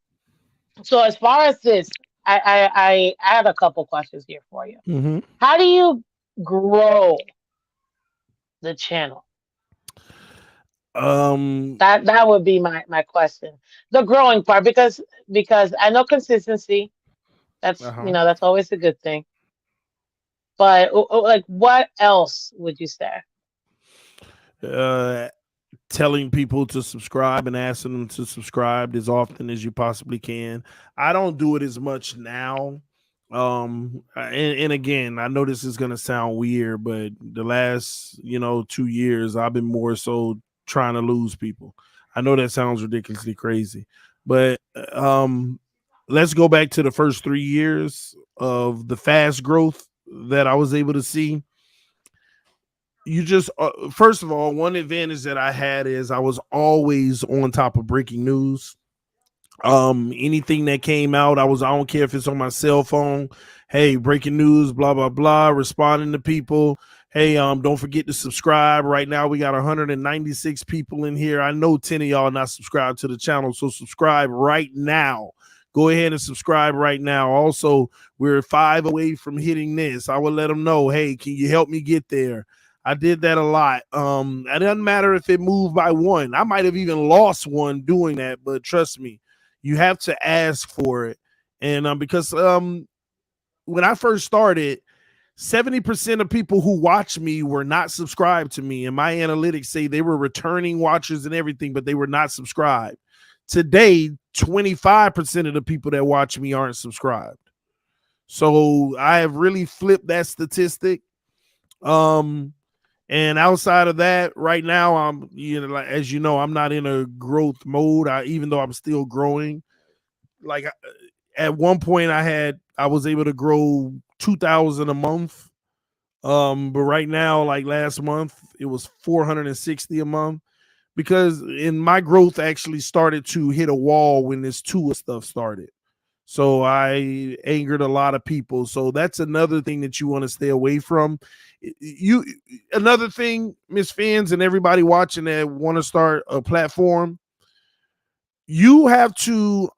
Speaker 5: so as far as this, I have a couple questions here for you.
Speaker 2: Mm-hmm.
Speaker 5: How do you grow the channel? That would be my question. The growing part, because I know consistency. That's
Speaker 2: Uh-huh.
Speaker 5: that's always a good thing. But like, what else would you say?
Speaker 2: Uh, telling people to subscribe and asking them to subscribe as often as you possibly can. I don't do it as much now. And again, I know this is gonna sound weird, but the last 2 years, I've been more so trying to lose people. I know that sounds ridiculously crazy, but let's go back to the first 3 years of the fast growth that I was able to see. You just first of all, one advantage that I had is I was always on top of breaking news. Anything that came out, I don't care if it's on my cell phone. Hey, breaking news, blah blah blah, responding to people. Hey, don't forget to subscribe. Right now we got 196 people in here. I know 10 of y'all not subscribed to the channel, so subscribe right now. Go ahead and subscribe right now. Also, we're 5 away from hitting this. I will let them know, hey, can you help me get there? I did that a lot. It doesn't matter if it moved by one. I might have even lost one doing that, but trust me, you have to ask for it. And because when I first started, 70% of people who watch me were not subscribed to me. And my analytics say they were returning watchers and everything, but they were not subscribed. Today, 25% of the people that watch me aren't subscribed. So I have really flipped that statistic. And outside of that, right now, I'm, like, as you know, I'm not in a growth mode. Even though I'm still growing, like at one point I was able to grow 2,000 a month. But right now, like last month, it was 460 a month because my growth actually started to hit a wall when this Tua stuff started. So I angered a lot of people. So that's another thing that you want to stay away from. Another thing, Miss Fans and everybody watching that want to start a platform, you have to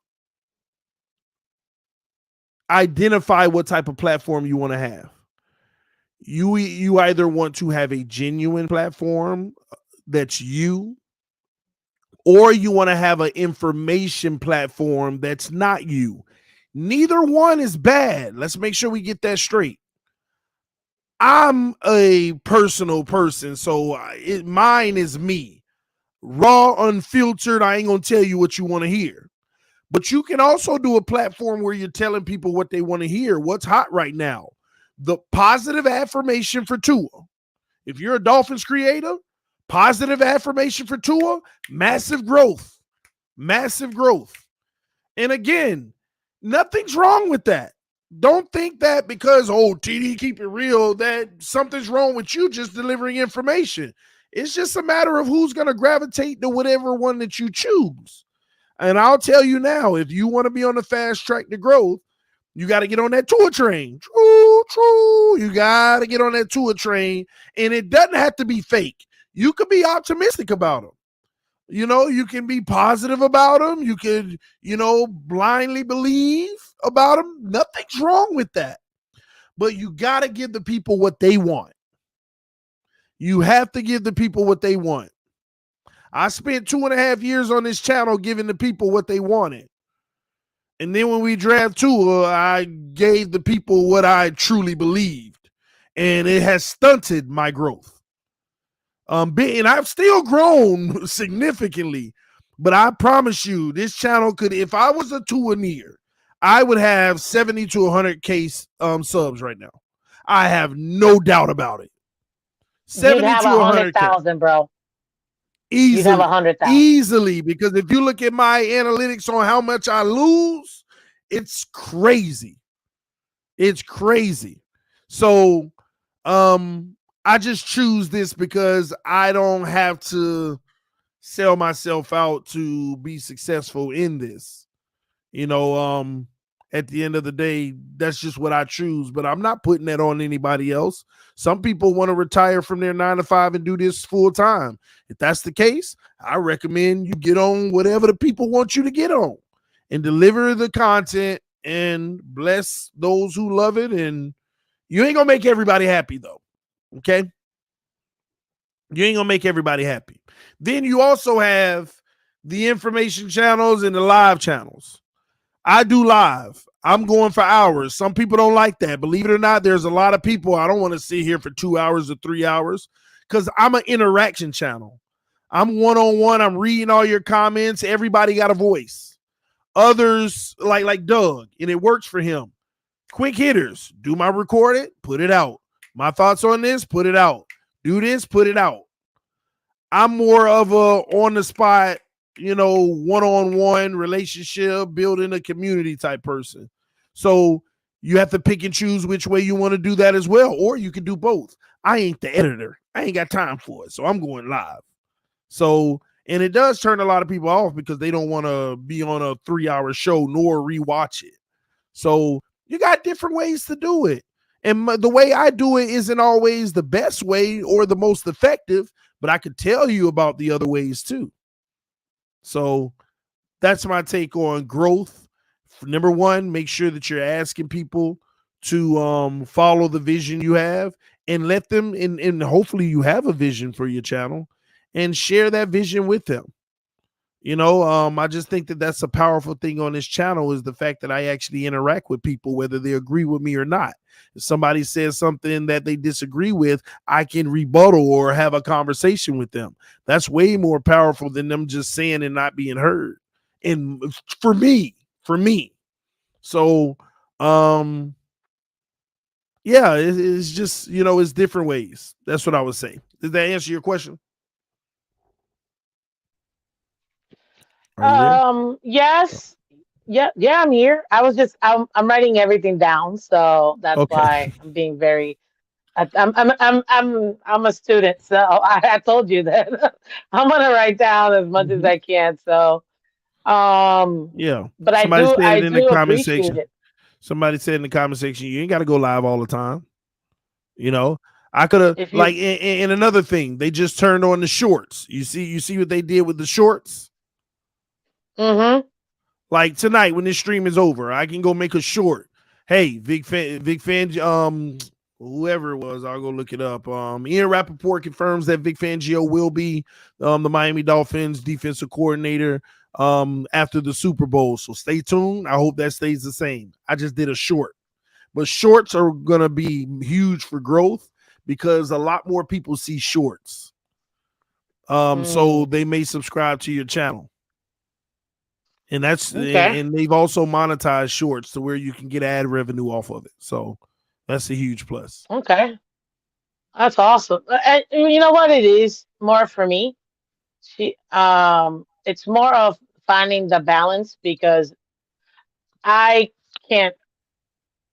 Speaker 2: identify what type of platform you want to have. You either want to have a genuine platform that's you, or you want to have an information platform that's not you. Neither one is bad. Let's make sure we get that straight. I'm a personal person, so mine is me. Raw, unfiltered. I ain't gonna tell you what you want to hear. But you can also do a platform where you're telling people what they want to hear, what's hot right now. The positive affirmation for Tua. If you're a Dolphins creator, positive affirmation for Tua, massive growth. Massive growth. And again, nothing's wrong with that. Don't think that because, TD, keep it real, that something's wrong with you just delivering information. It's just a matter of who's going to gravitate to whatever one that you choose. And I'll tell you now, if you want to be on the fast track to growth, you got to get on that Tua train. True. You got to get on that Tua train. And it doesn't have to be fake. You could be optimistic about them. You can be positive about them. You could, blindly believe about them. Nothing's wrong with that. But you got to give the people what they want. You have to give the people what they want. I spent 2.5 years on this channel giving the people what they wanted. And then when we draft Tua, I gave the people what I truly believed. And it has stunted my growth. And I've still grown significantly, but I promise you, this channel could, if I was a Tua-neer, I would have 70 to 100K subs right now. I have no doubt about it. 70
Speaker 5: You'd have
Speaker 2: to
Speaker 5: 100,000, bro.
Speaker 2: Easily,
Speaker 5: you'd have 100,000.
Speaker 2: Easily, because if you look at my analytics on how much I lose, it's crazy. It's crazy. So, I just choose this because I don't have to sell myself out to be successful in this. At the end of the day, that's just what I choose, but I'm not putting that on anybody else. Some people want to retire from their 9 to 5 and do this full time. If that's the case, I recommend you get on whatever the people want you to get on and deliver the content and bless those who love it. And you ain't going to make everybody happy though. Okay. You ain't going to make everybody happy. Then you also have the information channels and the live channels. I do live. I'm going for hours. Some people don't like that. Believe it or not, there's a lot of people. I don't want to sit here for 2 hours or 3 hours because I'm an interaction channel. I'm one-on-one. I'm reading all your comments. Everybody got a voice. Others like Doug, and it works for him. Quick hitters. Do my record it, put it out. My thoughts on this, put it out. Do this, put it out. I'm more of a on-the-spot, one-on-one relationship, building a community type person. So you have to pick and choose which way you want to do that as well, or you can do both. I ain't the editor. I ain't got time for it, so I'm going live. So, and it does turn a lot of people off because they don't want to be on a 3-hour show nor rewatch it. So you got different ways to do it. And the way I do it isn't always the best way or the most effective, but I could tell you about the other ways too. So that's my take on growth. Number one, make sure that you're asking people to follow the vision you have and let them, and hopefully you have a vision for your channel and share that vision with them. I just think that that's a powerful thing on this channel is the fact that I actually interact with people, whether they agree with me or not. If somebody says something that they disagree with, I can rebuttal or have a conversation with them. That's way more powerful than them just saying and not being heard. And for me. So, yeah, it's just, it's different ways. That's what I would say. Did that answer your question?
Speaker 5: Yes. Yeah, I'm here. I'm writing everything down, so that's why I'm being very. I'm a student, so I told you that I'm gonna write down as much as I can. So,
Speaker 2: yeah.
Speaker 5: But
Speaker 2: Somebody
Speaker 5: I
Speaker 2: said in the
Speaker 5: do
Speaker 2: comment
Speaker 5: appreciate
Speaker 2: section.
Speaker 5: it.
Speaker 2: Somebody said in the comment section, you ain't got to go live all the time. I could have and another thing, they just turned on the shorts. You see what they did with the shorts.
Speaker 5: Mm-hmm.
Speaker 2: Like tonight when this stream is over, I can go make a short. Hey, Vic Fangio, whoever it was, I'll go look it up. Ian Rappaport confirms that Vic Fangio will be the Miami Dolphins defensive coordinator after the Super Bowl. So stay tuned. I hope that stays the same. I just did a short. But shorts are going to be huge for growth. because a lot more people see shorts. So they may subscribe to your channel. And that's
Speaker 5: Okay.
Speaker 2: and they've also monetized shorts to where you can get ad revenue off of it. So that's a huge plus.
Speaker 5: Okay. That's awesome. And you know what it is more for me? It's more of finding the balance because I can't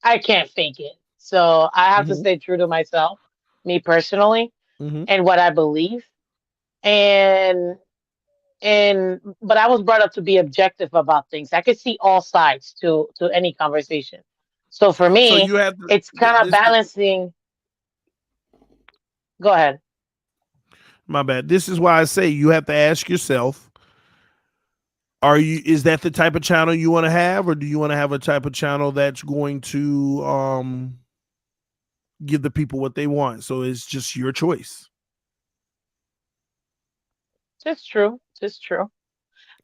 Speaker 5: I can't fake it. So I have to
Speaker 2: Mm-hmm.
Speaker 5: stay true to myself, me personally,
Speaker 2: Mm-hmm.
Speaker 5: and what I believe. And but I was brought up to be objective about things. I could see all sides to any conversation. So for
Speaker 2: So
Speaker 5: me,
Speaker 2: you have
Speaker 5: it's kind of
Speaker 2: this.
Speaker 5: balancing. Go ahead.
Speaker 2: My bad. This is why I say you have to ask yourself: is that the type of channel you want to have, or do you want to have a type of channel that's going to give the people what they want? So it's just your choice.
Speaker 5: Just true. Just true.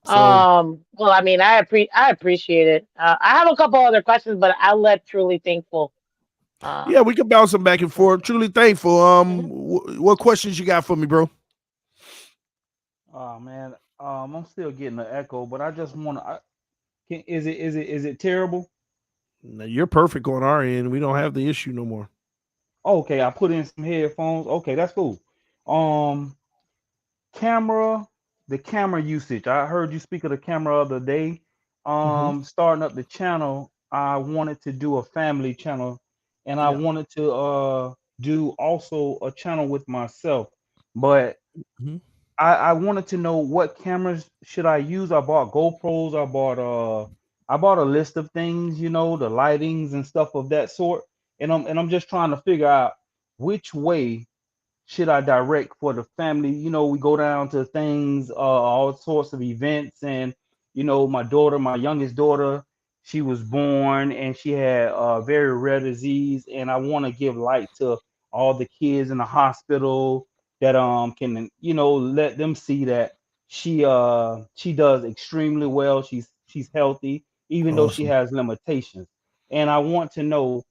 Speaker 2: So
Speaker 5: Well, I mean, I appreciate it. I have a couple other questions, but I'll let Truly Thankful.
Speaker 2: yeah,
Speaker 5: Um,
Speaker 2: we can bounce them back and forth. Truly thankful.
Speaker 5: mhm.
Speaker 2: What questions you got for me, bro?
Speaker 7: Oh man, I'm still getting the echo, but I just want to. Is it terrible?
Speaker 2: Now, you're perfect on our end. We don't have the issue no more.
Speaker 7: Okay, I put in some headphones. Okay, that's cool. Um, camera, the camera usage. I heard you speak of the camera the other day.
Speaker 2: Mm-hmm.
Speaker 7: Starting up the channel, I wanted to do a family channel, and I
Speaker 2: Yeah.
Speaker 7: wanted to do also a channel with myself, but
Speaker 2: Mm-hmm.
Speaker 7: I wanted to know what cameras should I use. I bought GoPros. I bought a list of things, the lightings and stuff of that sort. And I'm just trying to figure out which way should I direct for the family. We go down to things, all sorts of events, and my daughter, my youngest daughter, she was born and she had a very rare disease, and I want to give light to all the kids in the hospital that can let them see that she does extremely well. She's healthy, even though she
Speaker 2: Awesome.
Speaker 7: has limitations. And I want to know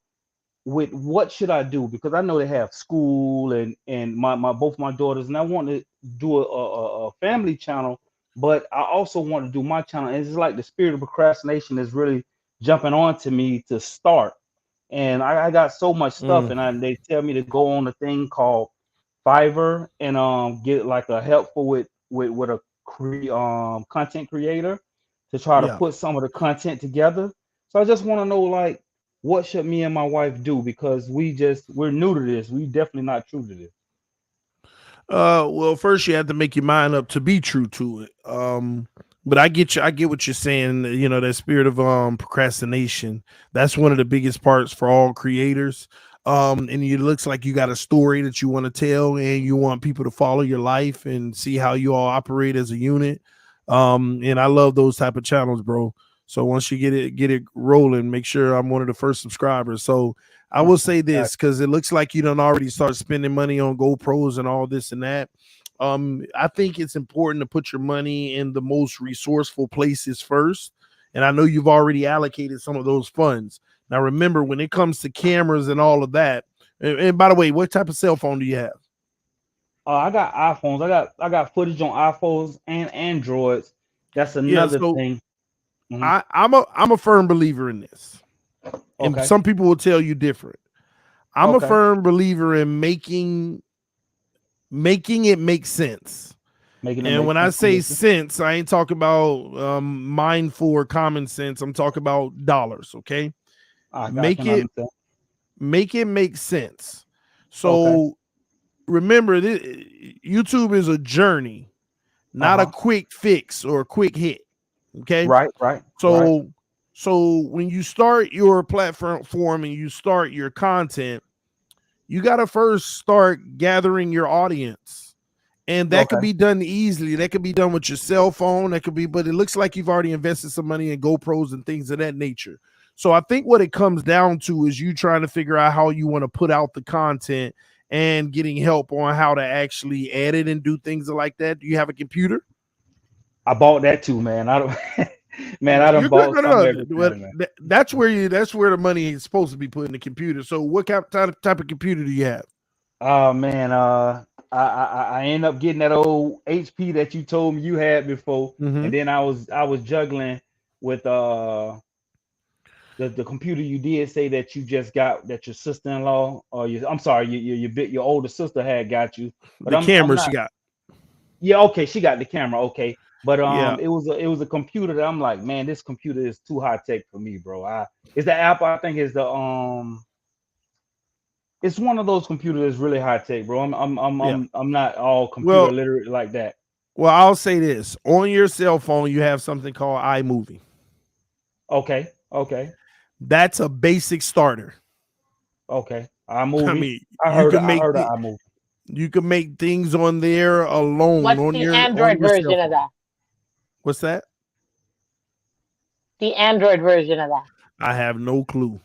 Speaker 7: with what should I do, because I know they have school and my both my daughters, and I want to do a family channel, but I also want to do my channel. And it's like the spirit of procrastination is really jumping on to me to start. And I got so much stuff,
Speaker 2: Mm,
Speaker 7: and they tell me to go on a thing called Fiverr and get like a helpful with a content creator to try to
Speaker 2: yeah.
Speaker 7: put some of the content together. So I just want to know, like, what should me and my wife do, because we're new to this. We definitely not true to this.
Speaker 2: Well, first you have to make your mind up to be true to it. But I get you. I get what you're saying. You know, that spirit of procrastination. That's one of the biggest parts for all creators. And it looks like you got a story that you want to tell, and you want people to follow your life and see how you all operate as a unit. And I love those type of channels, bro. So once you get it rolling, make sure I'm one of the first subscribers. So I will say
Speaker 7: Got
Speaker 2: this, because it looks like you don't already start spending money on GoPros and all this and that. I think it's important to put your money in the most resourceful places first. And I know you've already allocated some of those funds. Now, remember, when it comes to cameras and all of that, and by the way, what type of cell phone do you have?
Speaker 7: I got iPhones. I got footage on iPhones and Androids. That's
Speaker 2: Yeah,
Speaker 7: another
Speaker 2: so
Speaker 7: thing. Mhm.
Speaker 2: I'm a firm believer in this. And
Speaker 7: Okay.
Speaker 2: some people will tell you different. I'm a
Speaker 7: Okay.
Speaker 2: firm believer in making it make sense.
Speaker 7: Making it
Speaker 2: And
Speaker 7: make
Speaker 2: when I
Speaker 7: sense. I'm
Speaker 2: say
Speaker 7: listening.
Speaker 2: sense, I ain't talking about mindful or common sense. I'm talking about dollars. Okay,
Speaker 7: I
Speaker 2: make
Speaker 7: can
Speaker 2: it
Speaker 7: understand.
Speaker 2: make sense.
Speaker 7: Okay.
Speaker 2: So remember, YouTube is a journey, not a
Speaker 7: Uh-huh.
Speaker 2: quick fix or a quick hit. Okay,
Speaker 7: Right, right, right.
Speaker 2: so when you start your platform and you start your content, you got to first start gathering your audience. And that could
Speaker 7: Okay.
Speaker 2: be done easily. That could be done with your cell phone. That could be, but it looks like you've already invested some money in GoPros and things of that nature. So I think what it comes down to is you trying to figure out how you want to put out the content and getting help on how to actually edit and do things like that. Do you have a computer?
Speaker 7: I bought that too, man. I don't man, I done
Speaker 2: You're good.
Speaker 7: bought
Speaker 2: No,
Speaker 7: some
Speaker 2: no, no.
Speaker 7: everything, man.
Speaker 2: That's where the money is supposed to be put in the computer. So what type of computer do you have?
Speaker 7: Oh man, I end up getting that old HP that you told me you had before,
Speaker 2: Mm-hmm.
Speaker 7: and then I was juggling with the computer you did say that you just got, that your sister-in-law, or your, I'm sorry, your older sister had got you, but
Speaker 2: The
Speaker 7: I'm
Speaker 2: camera she
Speaker 7: not.
Speaker 2: got.
Speaker 7: Yeah, okay, she got the camera, okay, but
Speaker 2: Yeah.
Speaker 7: it was a computer that I'm like, man, this computer is too high tech for me, bro. It's the Apple, I think it's the it's one of those computers that's really high tech, bro.
Speaker 2: Yeah.
Speaker 7: I'm not all computer
Speaker 2: Well,
Speaker 7: literate like that.
Speaker 2: I'll say this. On your cell phone, you have something called iMovie.
Speaker 7: Okay, okay,
Speaker 2: That's a basic starter.
Speaker 7: okay.
Speaker 2: I
Speaker 7: iMovie.
Speaker 2: mean,
Speaker 7: I heard I heard of iMovie.
Speaker 2: you can make things on there alone
Speaker 5: What's
Speaker 2: on
Speaker 5: the
Speaker 2: on
Speaker 5: Android
Speaker 2: your cell
Speaker 5: version of
Speaker 2: phone.
Speaker 5: that?
Speaker 2: What's that?
Speaker 5: The Android version of that.
Speaker 2: I have no clue.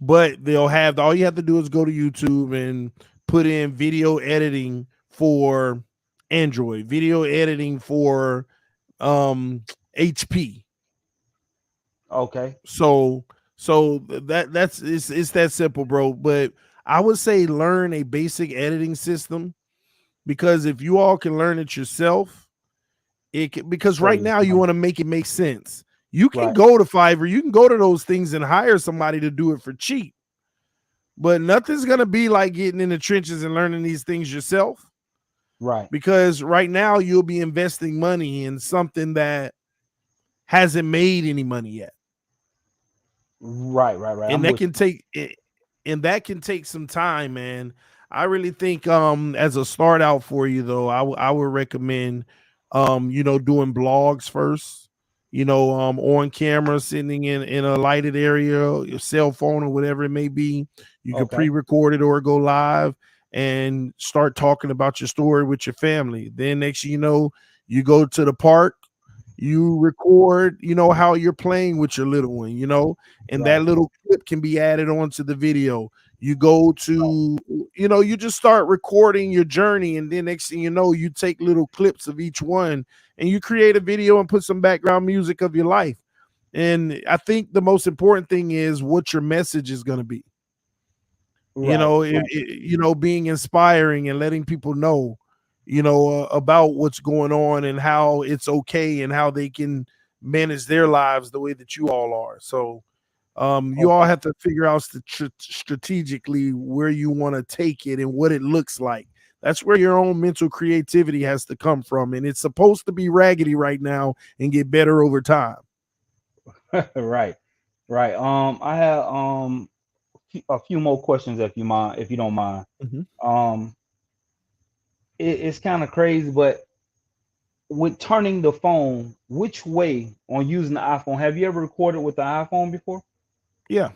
Speaker 2: But they'll have all you have to do is go to YouTube and put in video editing for Android, video editing for um HP.
Speaker 7: Okay,
Speaker 2: So that's it's that simple, bro. But I would say learn a basic editing system, because if you all can learn it yourself, because right
Speaker 7: saves
Speaker 2: now you
Speaker 7: money.
Speaker 2: want to make it make sense. You can
Speaker 7: Right,
Speaker 2: go to Fiverr, you can go to those things and hire somebody to do it for cheap. But nothing's gonna be like getting in the trenches and learning these things yourself,
Speaker 7: right,
Speaker 2: because right now you'll be investing money in something that hasn't made any money yet.
Speaker 7: right.
Speaker 2: And
Speaker 7: I'm
Speaker 2: that
Speaker 7: with
Speaker 2: can
Speaker 7: you.
Speaker 2: take some time, man. I really think as a start out for you though, I would recommend doing blogs first, on camera, sitting in a lighted area, your cell phone or whatever it may be. You could
Speaker 7: Okay,
Speaker 2: pre-record it or go live and start talking about your story with your family. Then next thing you know, you go to the park, you record, how you're playing with your little one, and that
Speaker 7: right,
Speaker 2: little clip can be added onto the video. You go to, you just start recording your journey, and then next thing you know, you take little clips of each one and you create a video and put some background music of your life. And I think the most important thing is what your message is going to be.
Speaker 7: right, right.
Speaker 2: Being inspiring and letting people know, about what's going on and how it's okay and how they can manage their lives the way that you all are. So you all
Speaker 7: Okay,
Speaker 2: have to figure out strategically where you want to take it and what it looks like. That's where your own mental creativity has to come from, and it's supposed to be raggedy right now and get better over time.
Speaker 7: right, right. I have a few more questions if you mind, if you don't mind.
Speaker 2: Mhm.
Speaker 7: Um, it's kind of crazy, but with turning the phone, which way on using the iPhone? Have you ever recorded with the iPhone before?
Speaker 2: Yeah,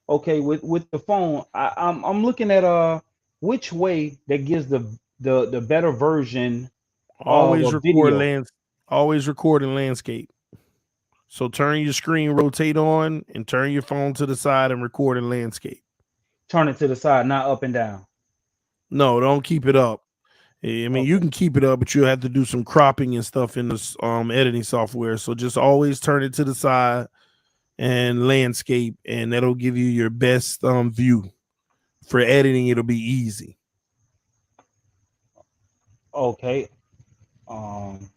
Speaker 7: Okay, with the phone, I'm looking at which way that gives the better version of
Speaker 2: always
Speaker 7: a
Speaker 2: record
Speaker 7: video.
Speaker 2: lands, always record in landscape. So turn your screen, rotate on, and turn your phone to the side and record in landscape.
Speaker 7: Turn it to the side, not up and down.
Speaker 2: No, don't keep it up. I mean, you
Speaker 7: Okay,
Speaker 2: can keep it up, but you'll have to do some cropping and stuff in this editing software. So just always turn it to the side and landscape, and that'll give you your best view. For editing, it'll be easy.
Speaker 7: okay. Um,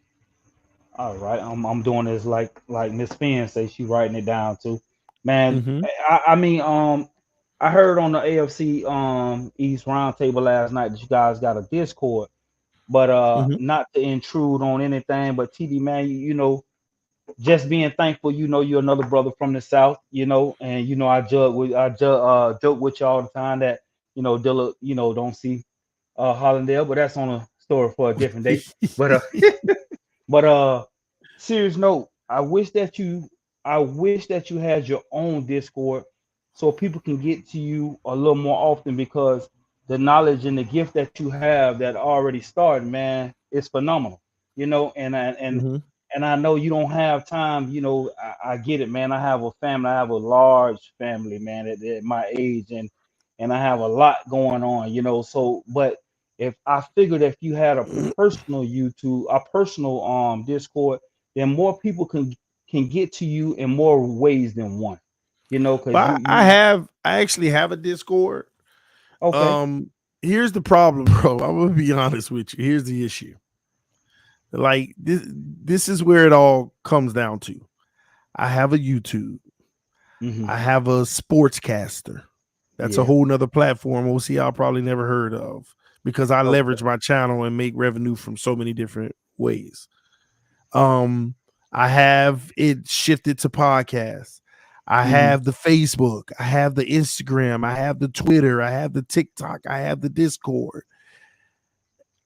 Speaker 7: all right. I'm doing this like Miss Finn say she writing it down too. Man,
Speaker 2: Mm-hmm.
Speaker 7: I mean, I heard on the AFC East roundtable last night that you guys got a Discord, but
Speaker 2: Mm-hmm.
Speaker 7: not to intrude on anything, but TD man, just being thankful, you're another brother from the South, and I joke with you all the time that Dilla, don't see Hollandale, but that's on a story for a different day. But but serious note, I wish that you had your own Discord so people can get to you a little more often, because the knowledge and the gift that you have that already started, man, is phenomenal. And
Speaker 2: Mm-hmm.
Speaker 7: and I know you don't have time. I get it, man. I have a family. I have a large family, man, at my age, and I have a lot going on. So, but if I figured if you had a personal YouTube, a personal Discord, then more people can get to you in more ways than one. Because
Speaker 2: Well,
Speaker 7: you
Speaker 2: I actually have a Discord.
Speaker 7: okay,
Speaker 2: Um, here's the problem, bro. I'm gonna be honest with you. Here's the issue. Like this is where it all comes down to. I have a YouTube.
Speaker 7: Hmm.
Speaker 2: I have a sportscaster. That's a
Speaker 7: Yeah.
Speaker 2: whole nother platform OC probably never heard of because I
Speaker 7: Okay.
Speaker 2: leverage my channel and make revenue from so many different ways. Um, I have it shifted to podcasts. I
Speaker 7: Hmm.
Speaker 2: have the Facebook, I have the Instagram, I have the Twitter, I have the TikTok, I have the Discord.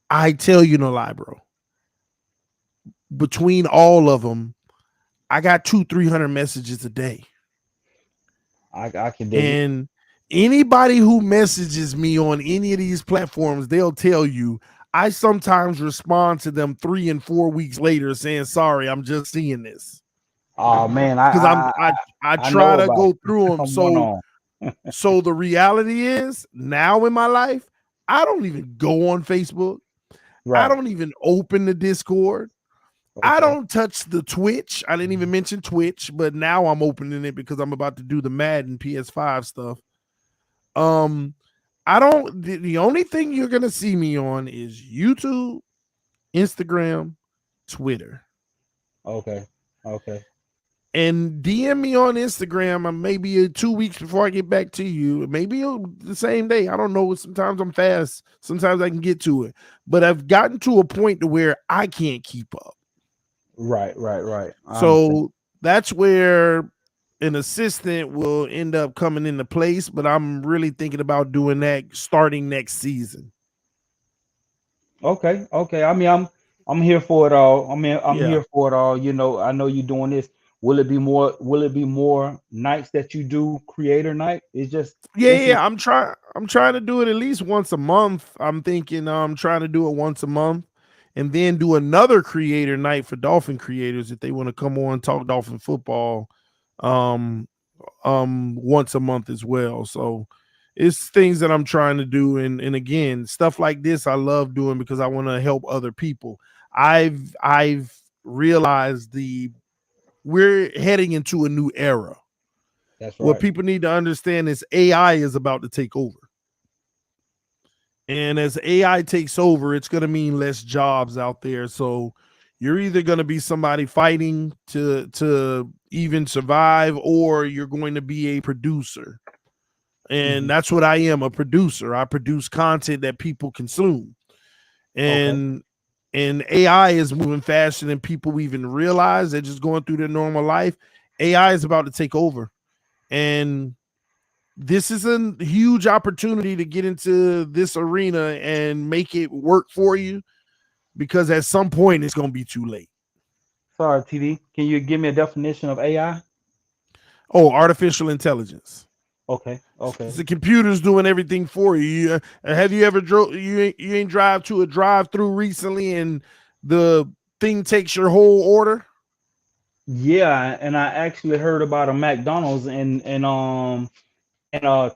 Speaker 2: I tell you no lie, bro. Between all of them, I got 200-300 messages a day.
Speaker 7: I can dig it.
Speaker 2: And anybody who messages me on any of these platforms, they'll tell you I sometimes respond to them 3 and 4 weeks later saying, sorry, I'm just seeing this.
Speaker 7: Oh man,
Speaker 2: Because I
Speaker 7: I know
Speaker 2: try to
Speaker 7: about
Speaker 2: go
Speaker 7: it.
Speaker 2: through them.
Speaker 7: I'm one
Speaker 2: So
Speaker 7: on.
Speaker 2: so the reality is now in my life, I don't even go on Facebook. I
Speaker 7: Right.
Speaker 2: don't even open the Discord. I
Speaker 7: Okay.
Speaker 2: don't touch the Twitch. I didn't even mention Twitch, but now I'm opening it because I'm about to do the Madden PS5 stuff. I don't. The only thing you're gonna see me on is YouTube, Instagram, Twitter,
Speaker 7: Okay. Okay.
Speaker 2: and DM me on Instagram. Maybe 2 weeks before I get back to you. Maybe the same day. I don't know. Sometimes I'm fast. Sometimes I can get to it. But I've gotten to a point to where I can't keep up.
Speaker 7: Right. Right. Right. I understand.
Speaker 2: So that's where an assistant will end up coming into place. But I'm really thinking about doing that starting next season.
Speaker 7: Okay. Okay. I mean, I'm here for it all. I mean, I'm
Speaker 2: Yeah.
Speaker 7: here for it all. You know, I know you're doing this. Will it be more? Will it be more nights that you do creator night? It's just
Speaker 2: Yeah,
Speaker 7: it's
Speaker 2: yeah. I'm trying to do it at least once a month. I'm thinking I'm trying to do it once a month and then do another creator night for Dolphin creators if they want to come on talk Dolphin football um once a month as well. So it's things that I'm trying to do and again, stuff like this I love doing because I want to help other people. I've realized we're heading into a new era.
Speaker 7: that's
Speaker 2: What
Speaker 7: right.
Speaker 2: people need to understand is AI is about to take over. And as AI takes over, it's going to mean less jobs out there. So you're either going to be somebody fighting to even survive, or you're going to be a producer.
Speaker 7: Hmm.
Speaker 2: And that's what I am, a producer. I produce content that people consume.
Speaker 7: Okay.
Speaker 2: And AI is moving faster than people even realize. They're just going through their normal life. AI is about to take over. And this is a huge opportunity to get into this arena and make it work for you because at some point it's going to be too late.
Speaker 7: Sorry, TD. Can you give me a definition of AI?
Speaker 2: Oh, artificial intelligence.
Speaker 7: Okay.
Speaker 2: It's
Speaker 7: Okay.
Speaker 2: the computers doing everything for you. Have you ever drove? You ain't drive to a drive-through recently, and the thing takes your whole order.
Speaker 7: Yeah, and I actually heard about a McDonald's in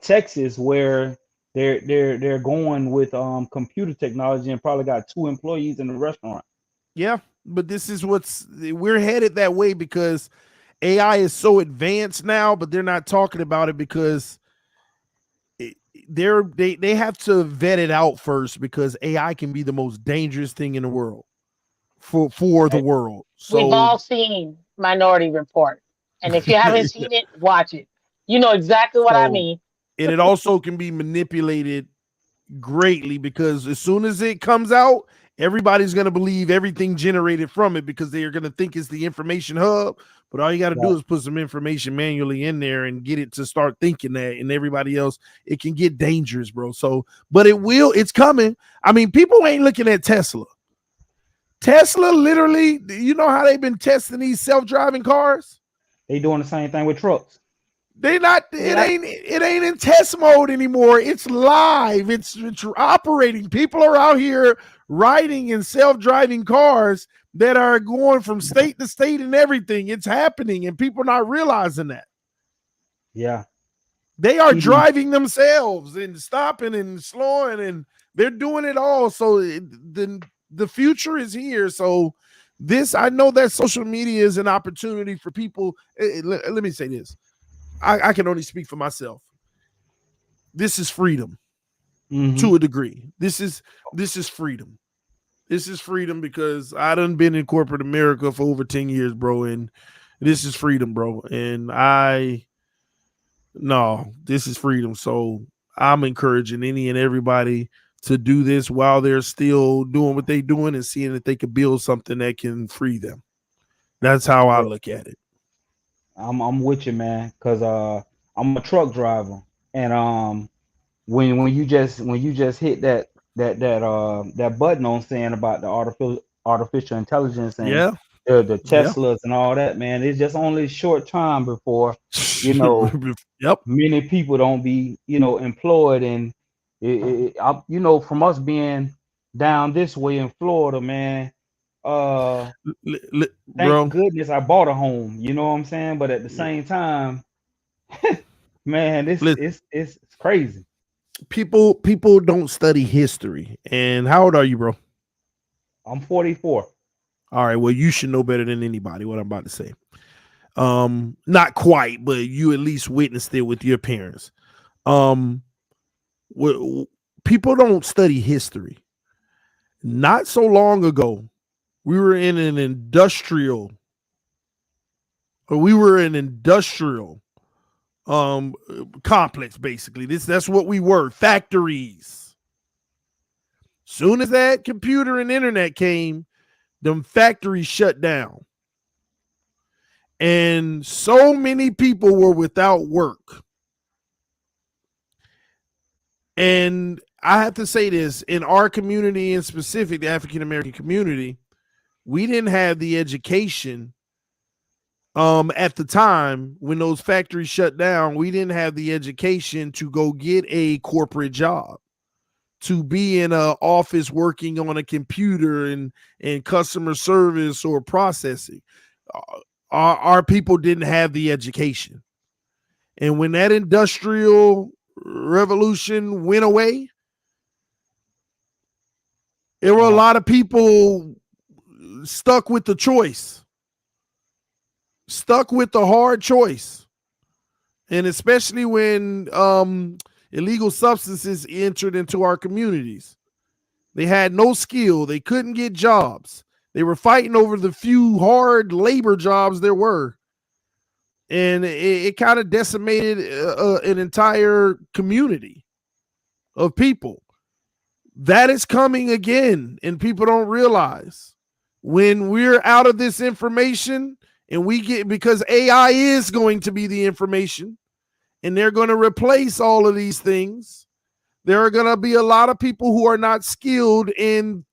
Speaker 7: Texas where they're going with computer technology and probably got 2 employees in the restaurant.
Speaker 2: Yeah, but this is we're headed that way because AI is so advanced now, but they're not talking about it because they have to vet it out first because AI can be the most dangerous thing in the world for the
Speaker 7: Right.
Speaker 2: world.
Speaker 5: We've
Speaker 2: So
Speaker 5: all seen Minority Report. And if you haven't seen it, watch it. You know exactly what I
Speaker 2: so
Speaker 5: mean.
Speaker 2: and it also can be manipulated greatly because as soon as it comes out, everybody's going to believe everything generated from it because they are going to think it's the information hub. But all you got to
Speaker 7: Right.
Speaker 2: do is put some information manually in there and get it to start thinking that, and everybody else, it can get dangerous, bro. So, but it's coming. I mean, people ain't looking at Tesla. Tesla literally, you know how they've been testing these self-driving cars?
Speaker 7: They doing the same thing with trucks.
Speaker 2: They not
Speaker 5: Yep.
Speaker 2: it ain't in test mode anymore. It's live. It's operating. People are out here riding in self-driving cars that are going from state to state and everything. It's happening and people are not realizing that.
Speaker 7: Yeah.
Speaker 2: They are
Speaker 7: TD.
Speaker 2: driving themselves and stopping and slowing and they're doing it all. So the future is here. So this I know that social media is an opportunity for people. Let me say this. I can only speak for myself. This is freedom. to a degree. This is freedom. This is freedom because I done been in corporate America for over 10 years, bro, and this is freedom, bro. And this is freedom. So I'm encouraging any and everybody to do this while they're still doing what they're doing and seeing that they can build something that can free them. That's how I look at it.
Speaker 7: I'm with you, man, because I'm a truck driver, and when you just hit that button on saying about the artificial intelligence and
Speaker 2: Yeah.
Speaker 7: the Teslas and all that, man, it's just only a short time before
Speaker 2: Yep.
Speaker 7: many people don't be employed, and from us being down this way in Florida, man. Thank
Speaker 2: Bro,
Speaker 7: goodness I bought a home. You know what I'm saying? But at the same time, man, it's crazy.
Speaker 2: people don't study history. And how old are you, bro?
Speaker 7: I'm 44.
Speaker 2: All right, well, you should know better than anybody what I'm about to say. Not quite, but you at least witnessed it with your parents. People don't study history. Not so long ago, we were in an industrial complex, basically. That's what we were, factories. Soon as that computer and internet came, them factories shut down. And so many people were without work. And I have to say this, in our community, in specific, the African American community, we didn't have the education at the time when those factories shut down. We didn't have the education to go get a corporate job, to be in an office working on a computer and customer service or processing. Our people didn't have the education. And when that industrial revolution went away, there were a lot of people stuck with the choice, stuck with the hard choice. And especially when illegal substances entered into our communities, they had no skill. They couldn't get jobs. They were fighting over the few hard labor jobs there were. And it kind of decimated an entire community of people. That is coming again, and people don't realize when we're out of this information and because AI is going to be the information and they're going to replace all of these things. There are going to be a lot of people who are not skilled in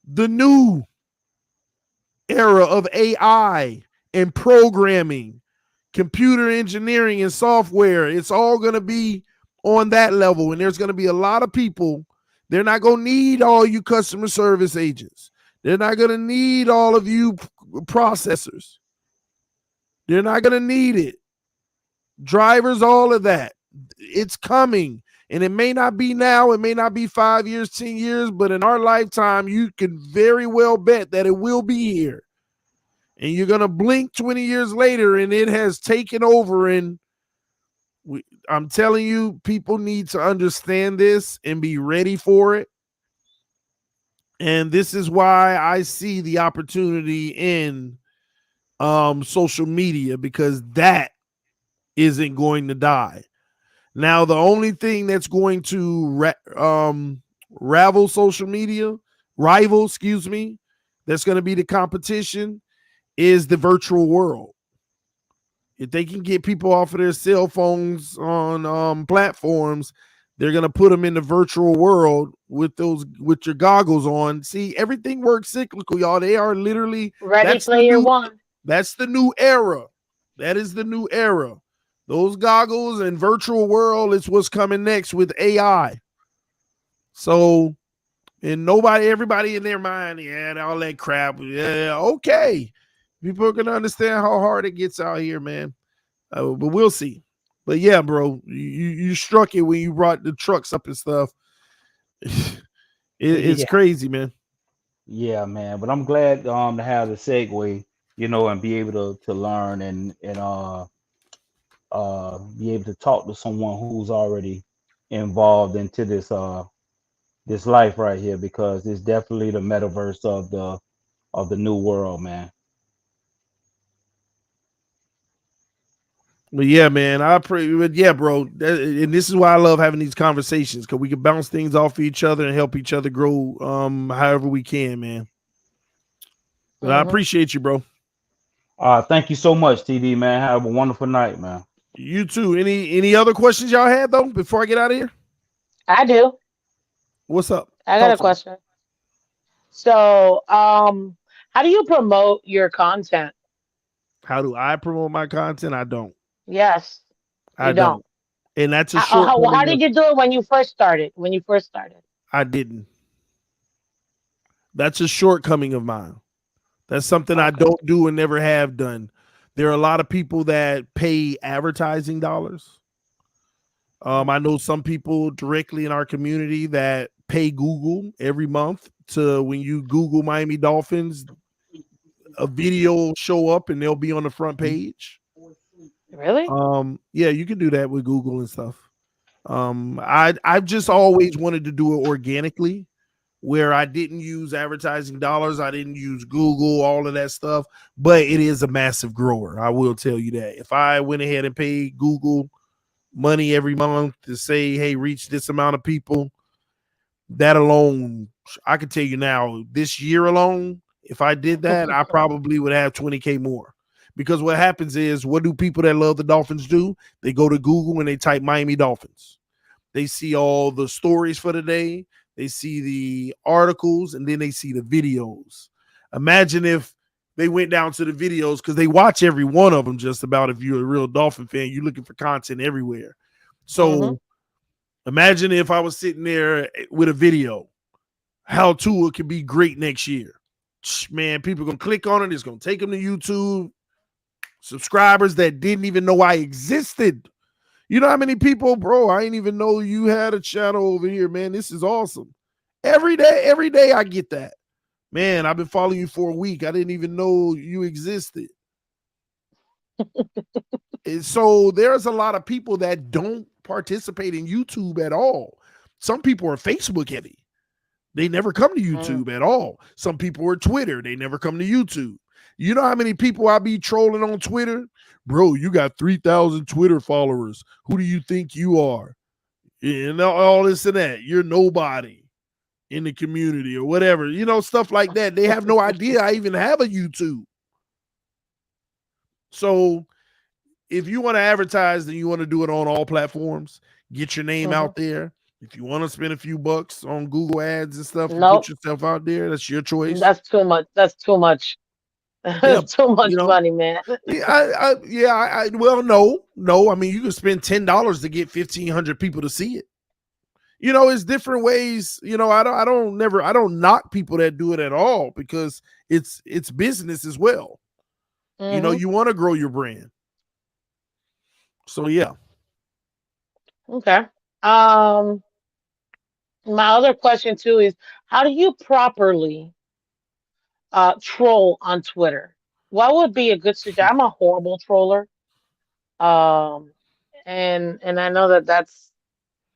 Speaker 2: the new era of AI and programming, computer engineering and software. It's all going to be on that level. And there's going to be a lot of people. They're not going to need all you customer service agents. They're not going to need all of you processors. They're not going to need it. Drivers, all of that. It's coming. And it may not be now. It may not be 5 years, 10 years. But in our lifetime, you can very well bet that it will be here. And you're going to blink 20 years later and it has taken over. And I'm telling you, people need to understand this and be ready for it. And this is why I see the opportunity in social media, because that isn't going to die. Now, the only thing that's going to rival, that's going to be the competition, is the virtual world. If they can get people off of their cell phones on platforms, they're going to put them in the virtual world with your goggles on. See, everything works cyclical, y'all. They are literally
Speaker 5: Ready Player One.
Speaker 2: That's the new era. That is the new era. Those goggles and virtual world is what's coming next with AI. So, and everybody in their mind, all that crap. Yeah, okay. People are going to understand how hard it gets out here, man. But we'll see. But yeah, bro, you struck it when you brought the trucks up and stuff. It's crazy, man.
Speaker 7: Yeah, man. But I'm glad to have the segue, and be able to learn and be able to talk to someone who's already involved into this life right here, because it's definitely the metaverse of the new world, man.
Speaker 2: But yeah, man, but yeah, bro, and this is why I love having these conversations, because we can bounce things off each other and help each other grow, however we can, man. But I appreciate you, bro.
Speaker 7: Thank you so much, TD, man. Have a wonderful night, man.
Speaker 2: You too. Any other questions y'all had though before I get out of here?
Speaker 5: I do.
Speaker 2: What's up?
Speaker 5: I got
Speaker 2: Talk
Speaker 5: a
Speaker 2: to me.
Speaker 5: question. So, how do you promote your content?
Speaker 2: How do I promote my content? I don't.
Speaker 5: Yes,
Speaker 2: I
Speaker 5: you don't.
Speaker 2: don't. And that's a
Speaker 5: How
Speaker 2: shortcoming
Speaker 5: did
Speaker 2: of
Speaker 5: you do it when you first started? When you first started?
Speaker 2: I didn't. That's a shortcoming of mine. That's something I
Speaker 5: Okay.
Speaker 2: don't do and never have done. There are a lot of people that pay advertising dollars. I know some people directly in our community that pay Google every month to, when you Google Miami Dolphins, a video will show up and they'll be on the front page.
Speaker 5: Really?
Speaker 2: Yeah, you can do that with Google and stuff. I've just always wanted to do it organically, where I didn't use advertising dollars, I didn't use Google, all of that stuff. But it is a massive grower. I will tell you that. If I went ahead and paid Google money every month to say, hey, reach this amount of people, that alone, I can tell you now, this year alone, if I did that, I probably would have 20K more. Because what happens is, what do people that love the Dolphins do? They go to Google and they type Miami Dolphins. They see all the stories for the day, they see the articles, and then they see the videos. Imagine if they went down to the videos, because they watch every one of them just about. If you're a real Dolphin fan, you're looking for content everywhere. So imagine if I was sitting there with a video, how Tua could be great next year. Man, people are going to click on it. It's going to take them to YouTube. Subscribers that didn't even know I existed. You know how many people, bro? I didn't even know you had a channel over here, man. This is awesome. Every day I get that. Man, I've been following you for a week. I didn't even know you existed. And so there's a lot of people that don't participate in YouTube at all. Some people are Facebook heavy. They never come to YouTube at all. Some people are Twitter. They never come to YouTube. You know how many people I be trolling on Twitter? Bro, you got 3,000 Twitter followers. Who do you think you are? And all this and that. You're nobody in the community or whatever. You know, stuff like that. They have no idea I even have a YouTube. So if you want to advertise, then you want to do it on all platforms. Get your name out there. If you want to spend a few bucks on Google ads and stuff and put yourself out there, that's your choice.
Speaker 5: That's too much. That's too much.
Speaker 2: Yeah,
Speaker 5: too much money, man.
Speaker 2: Well, no. I mean, you can spend $10 to get 1,500 people to see it. You know, it's different ways. You know, I don't knock people that do it at all, because it's business as well. You know, you want to grow your brand. So yeah.
Speaker 5: Okay. My other question too is, how do you properly troll on Twitter? What would be a good suggestion? I'm a horrible troller. Um, and I know that's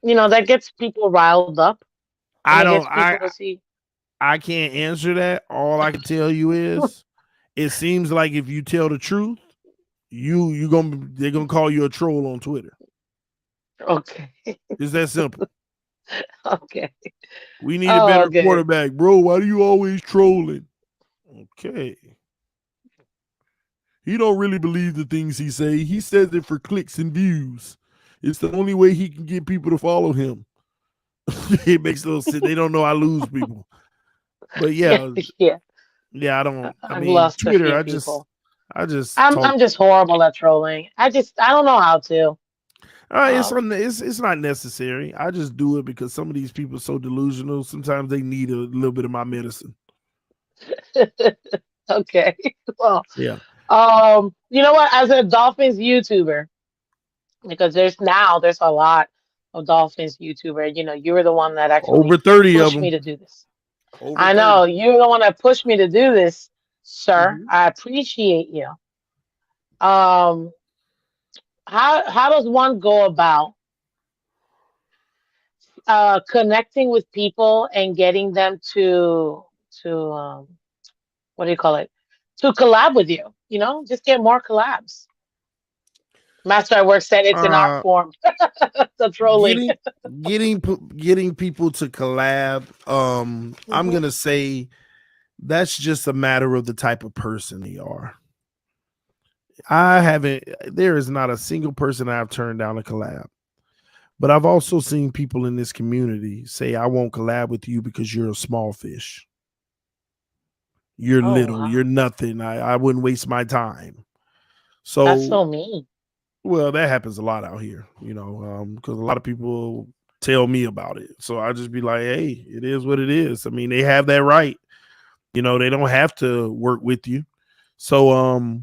Speaker 5: that gets people riled up, and
Speaker 2: I
Speaker 5: it
Speaker 2: don't
Speaker 5: gets people to see.
Speaker 2: I can't answer that. All I can tell you is, it seems like if you tell the truth, they're gonna call you a troll on Twitter.
Speaker 5: Okay.
Speaker 2: It's that simple.
Speaker 5: Okay.
Speaker 2: We need a better
Speaker 5: Okay.
Speaker 2: quarterback, bro. Why do you always trolling? Okay. He don't really believe the things he say. He says it for clicks and views. It's the only way he can get people to follow him. It makes no sense. They don't know I lose people. But yeah,
Speaker 5: Yeah.
Speaker 2: I don't. I
Speaker 5: I've
Speaker 2: mean,
Speaker 5: lost a
Speaker 2: Twitter.
Speaker 5: few
Speaker 2: I just
Speaker 5: people.
Speaker 2: talk.
Speaker 5: I'm just horrible at trolling. I don't know how to.
Speaker 2: It's not necessary. I just do it because some of these people are so delusional. Sometimes they need a little bit of my medicine.
Speaker 5: Okay. Well,
Speaker 2: Yeah.
Speaker 5: you know what? As a Dolphins YouTuber, because there's a lot of Dolphins YouTuber. You know, you were the one that actually
Speaker 2: Over 30 of
Speaker 5: pushed me
Speaker 2: them.
Speaker 5: to do this.
Speaker 2: Over
Speaker 5: I
Speaker 2: 30.
Speaker 5: know you're the one that pushed me to do this, sir. I appreciate you. Um, how does one go about connecting with people and getting them to what do you call it? To collab with you. You know, just get more collabs. Master at Work said it's an art
Speaker 2: Uh,
Speaker 5: form. The trolling.
Speaker 2: getting getting people to collab. I'm
Speaker 5: Hmm.
Speaker 2: gonna say that's just a matter of the type of person they are. I haven't. There is not a single person I've turned down a collab. But I've also seen people in this community say, I won't collab with you because you're a small fish. You're
Speaker 5: Oh
Speaker 2: little. You're
Speaker 5: wow,
Speaker 2: nothing. I wouldn't waste my time.
Speaker 5: that's
Speaker 2: So,
Speaker 5: so mean.
Speaker 2: well, that happens a lot out here, because a lot of people tell me about it. So I just be like, hey, it is what it is. I mean, they have that right. They don't have to work with you. So,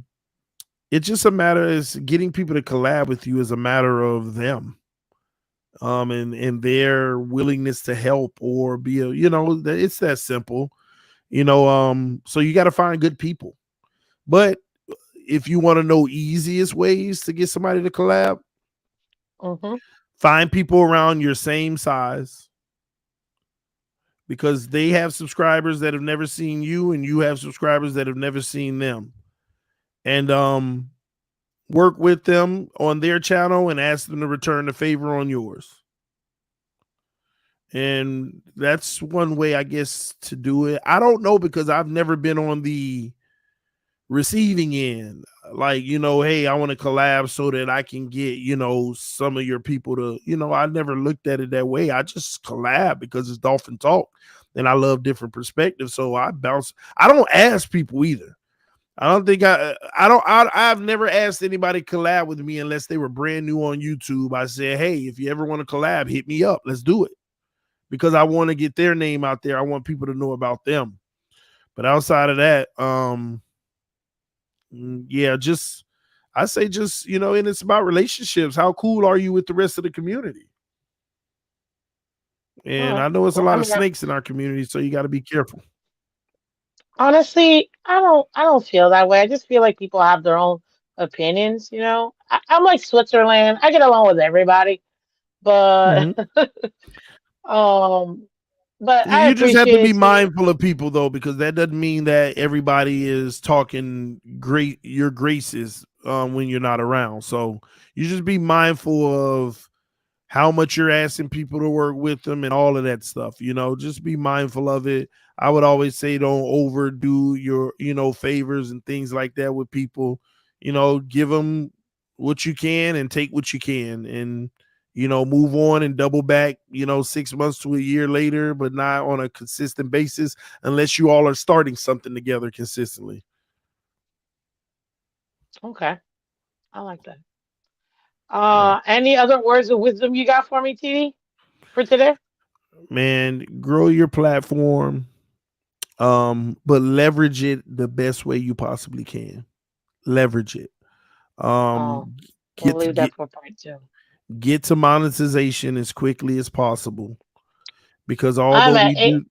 Speaker 2: it's just a matter is getting people to collab with you is a matter of them. And their willingness to help or be it's that simple. So you got to find good people. But if you want to know easiest ways to get somebody to collab,
Speaker 5: Hmm.
Speaker 2: find people around your same size, because they have subscribers that have never seen you and you have subscribers that have never seen them. And work with them on their channel and ask them to return the favor on yours. And that's one way, I guess, to do it. I don't know, because I've never been on the receiving end. Like, hey, I want to collab so that I can get, some of your people to, I never looked at it that way. I just collab because it's Dolphin Talk and I love different perspectives. So I bounce. I don't ask people either. I don't think I've never asked anybody to collab with me unless they were brand new on YouTube. I said, hey, if you ever want to collab, hit me up. Let's do it. Because I want to get their name out there. I want people to know about them. But outside of that, yeah, I say and it's about relationships. How cool are you with the rest of the community?
Speaker 5: All
Speaker 2: And
Speaker 5: right.
Speaker 2: I know it's a
Speaker 5: Well, I
Speaker 2: lot of
Speaker 5: mean,
Speaker 2: snakes in our community, so you got to be careful.
Speaker 5: honestly, I don't feel that way. I just feel like people have their own opinions. You know, I'm like Switzerland. I get along with everybody, but
Speaker 2: Mhm.
Speaker 5: um, but I
Speaker 2: You just have to
Speaker 5: appreciate
Speaker 2: be
Speaker 5: it too.
Speaker 2: mindful of people, though, because that doesn't mean that everybody is talking great your graces when you're not around. So you just be mindful of how much you're asking people to work with them and all of that stuff. Just be mindful of it. I would always say don't overdo your, favors and things like that with people. Give them what you can and take what you can, and move on and double back, 6 months to a year later, but not on a consistent basis unless you all are starting something together consistently.
Speaker 5: Okay, I like that.
Speaker 2: Yeah.
Speaker 5: Any other words of wisdom you got for me, TD, for today?
Speaker 2: Man, grow your platform, but leverage it the best way you possibly can. Leverage it.
Speaker 5: Oh,
Speaker 2: um
Speaker 5: we'll
Speaker 2: get to
Speaker 5: leave that for part two.
Speaker 2: get to monetization as quickly as possible, because
Speaker 5: I'm at eight.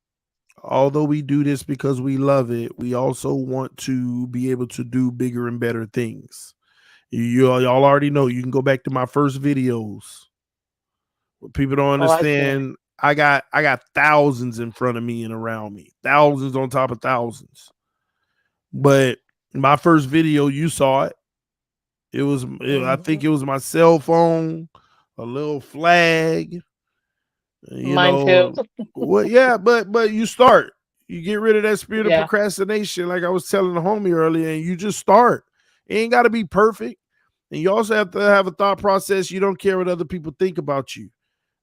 Speaker 2: although we do this because we love it, we also want to be able to do bigger and better things. Y'all already know, you can go back to my first videos. What people don't
Speaker 5: Oh, I see it.
Speaker 2: understand, I got thousands in front of me and around me, thousands on top of thousands. But my first video, you saw it. I think
Speaker 5: Hmm.
Speaker 2: it was my cell phone, a little flag, you
Speaker 5: Mine too.
Speaker 2: know. Well, yeah, but you start. You get rid of that spirit of
Speaker 5: Yeah.
Speaker 2: procrastination, like I was telling the homie earlier, and you just start. It ain't got to be perfect. And you also have to have a thought process. You don't care what other people think about you.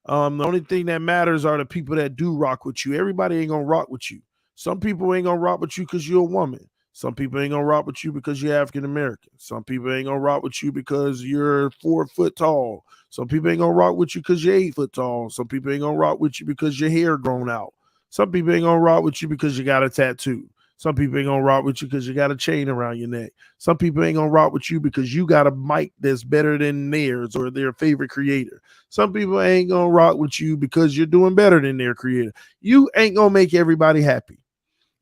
Speaker 2: The only thing that matters are the people that do rock with you. Everybody ain't gonna rock with you. Some people ain't gonna rock with you because you're a woman. Some people ain't gonna rock with you because you're African American. Some people ain't gonna rock with you because you're 4 foot tall. Some people ain't gonna rock with you because you're 8 foot tall. Some people ain't gonna rock with you because your hair grown out. Some people ain't gonna rock with you because you got a tattoo. Some people ain't gonna rock with you because you got a chain around your neck. Some people ain't gonna rock with you because you got a mic that's better than theirs or their favorite creator. Some people ain't gonna rock with you because you're doing better than their creator. You ain't gonna make everybody happy.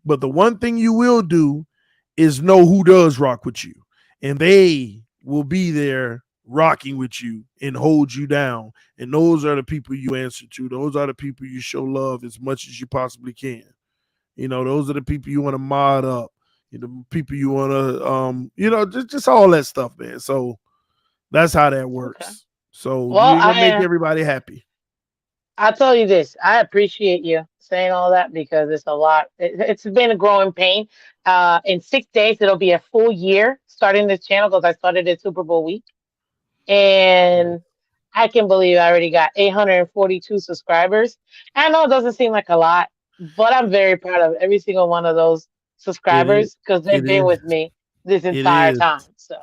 Speaker 2: But the one thing you will do is know who does rock with you. And they will be there rocking with you and hold you down. And those are the people you answer to. Those are the people you show love as much as you possibly can. You know, those are the people you want to mod up. You know, people you want to, just all that stuff, man. So that's how that
Speaker 5: Okay.
Speaker 2: works. So you
Speaker 5: Well,
Speaker 2: ain't gonna make everybody happy.
Speaker 5: I'll tell you this. I appreciate you saying all that because it's a lot. It's been a growing pain. In 6 days, it'll be a full year starting this channel because I started it Super Bowl week. And I can believe I already got 842 subscribers. I know it doesn't seem like a lot, but I'm very proud of every single one of those
Speaker 2: It is.
Speaker 5: subscribers because they've
Speaker 2: It
Speaker 5: been
Speaker 2: is.
Speaker 5: with me this
Speaker 2: It
Speaker 5: entire
Speaker 2: is.
Speaker 5: time. So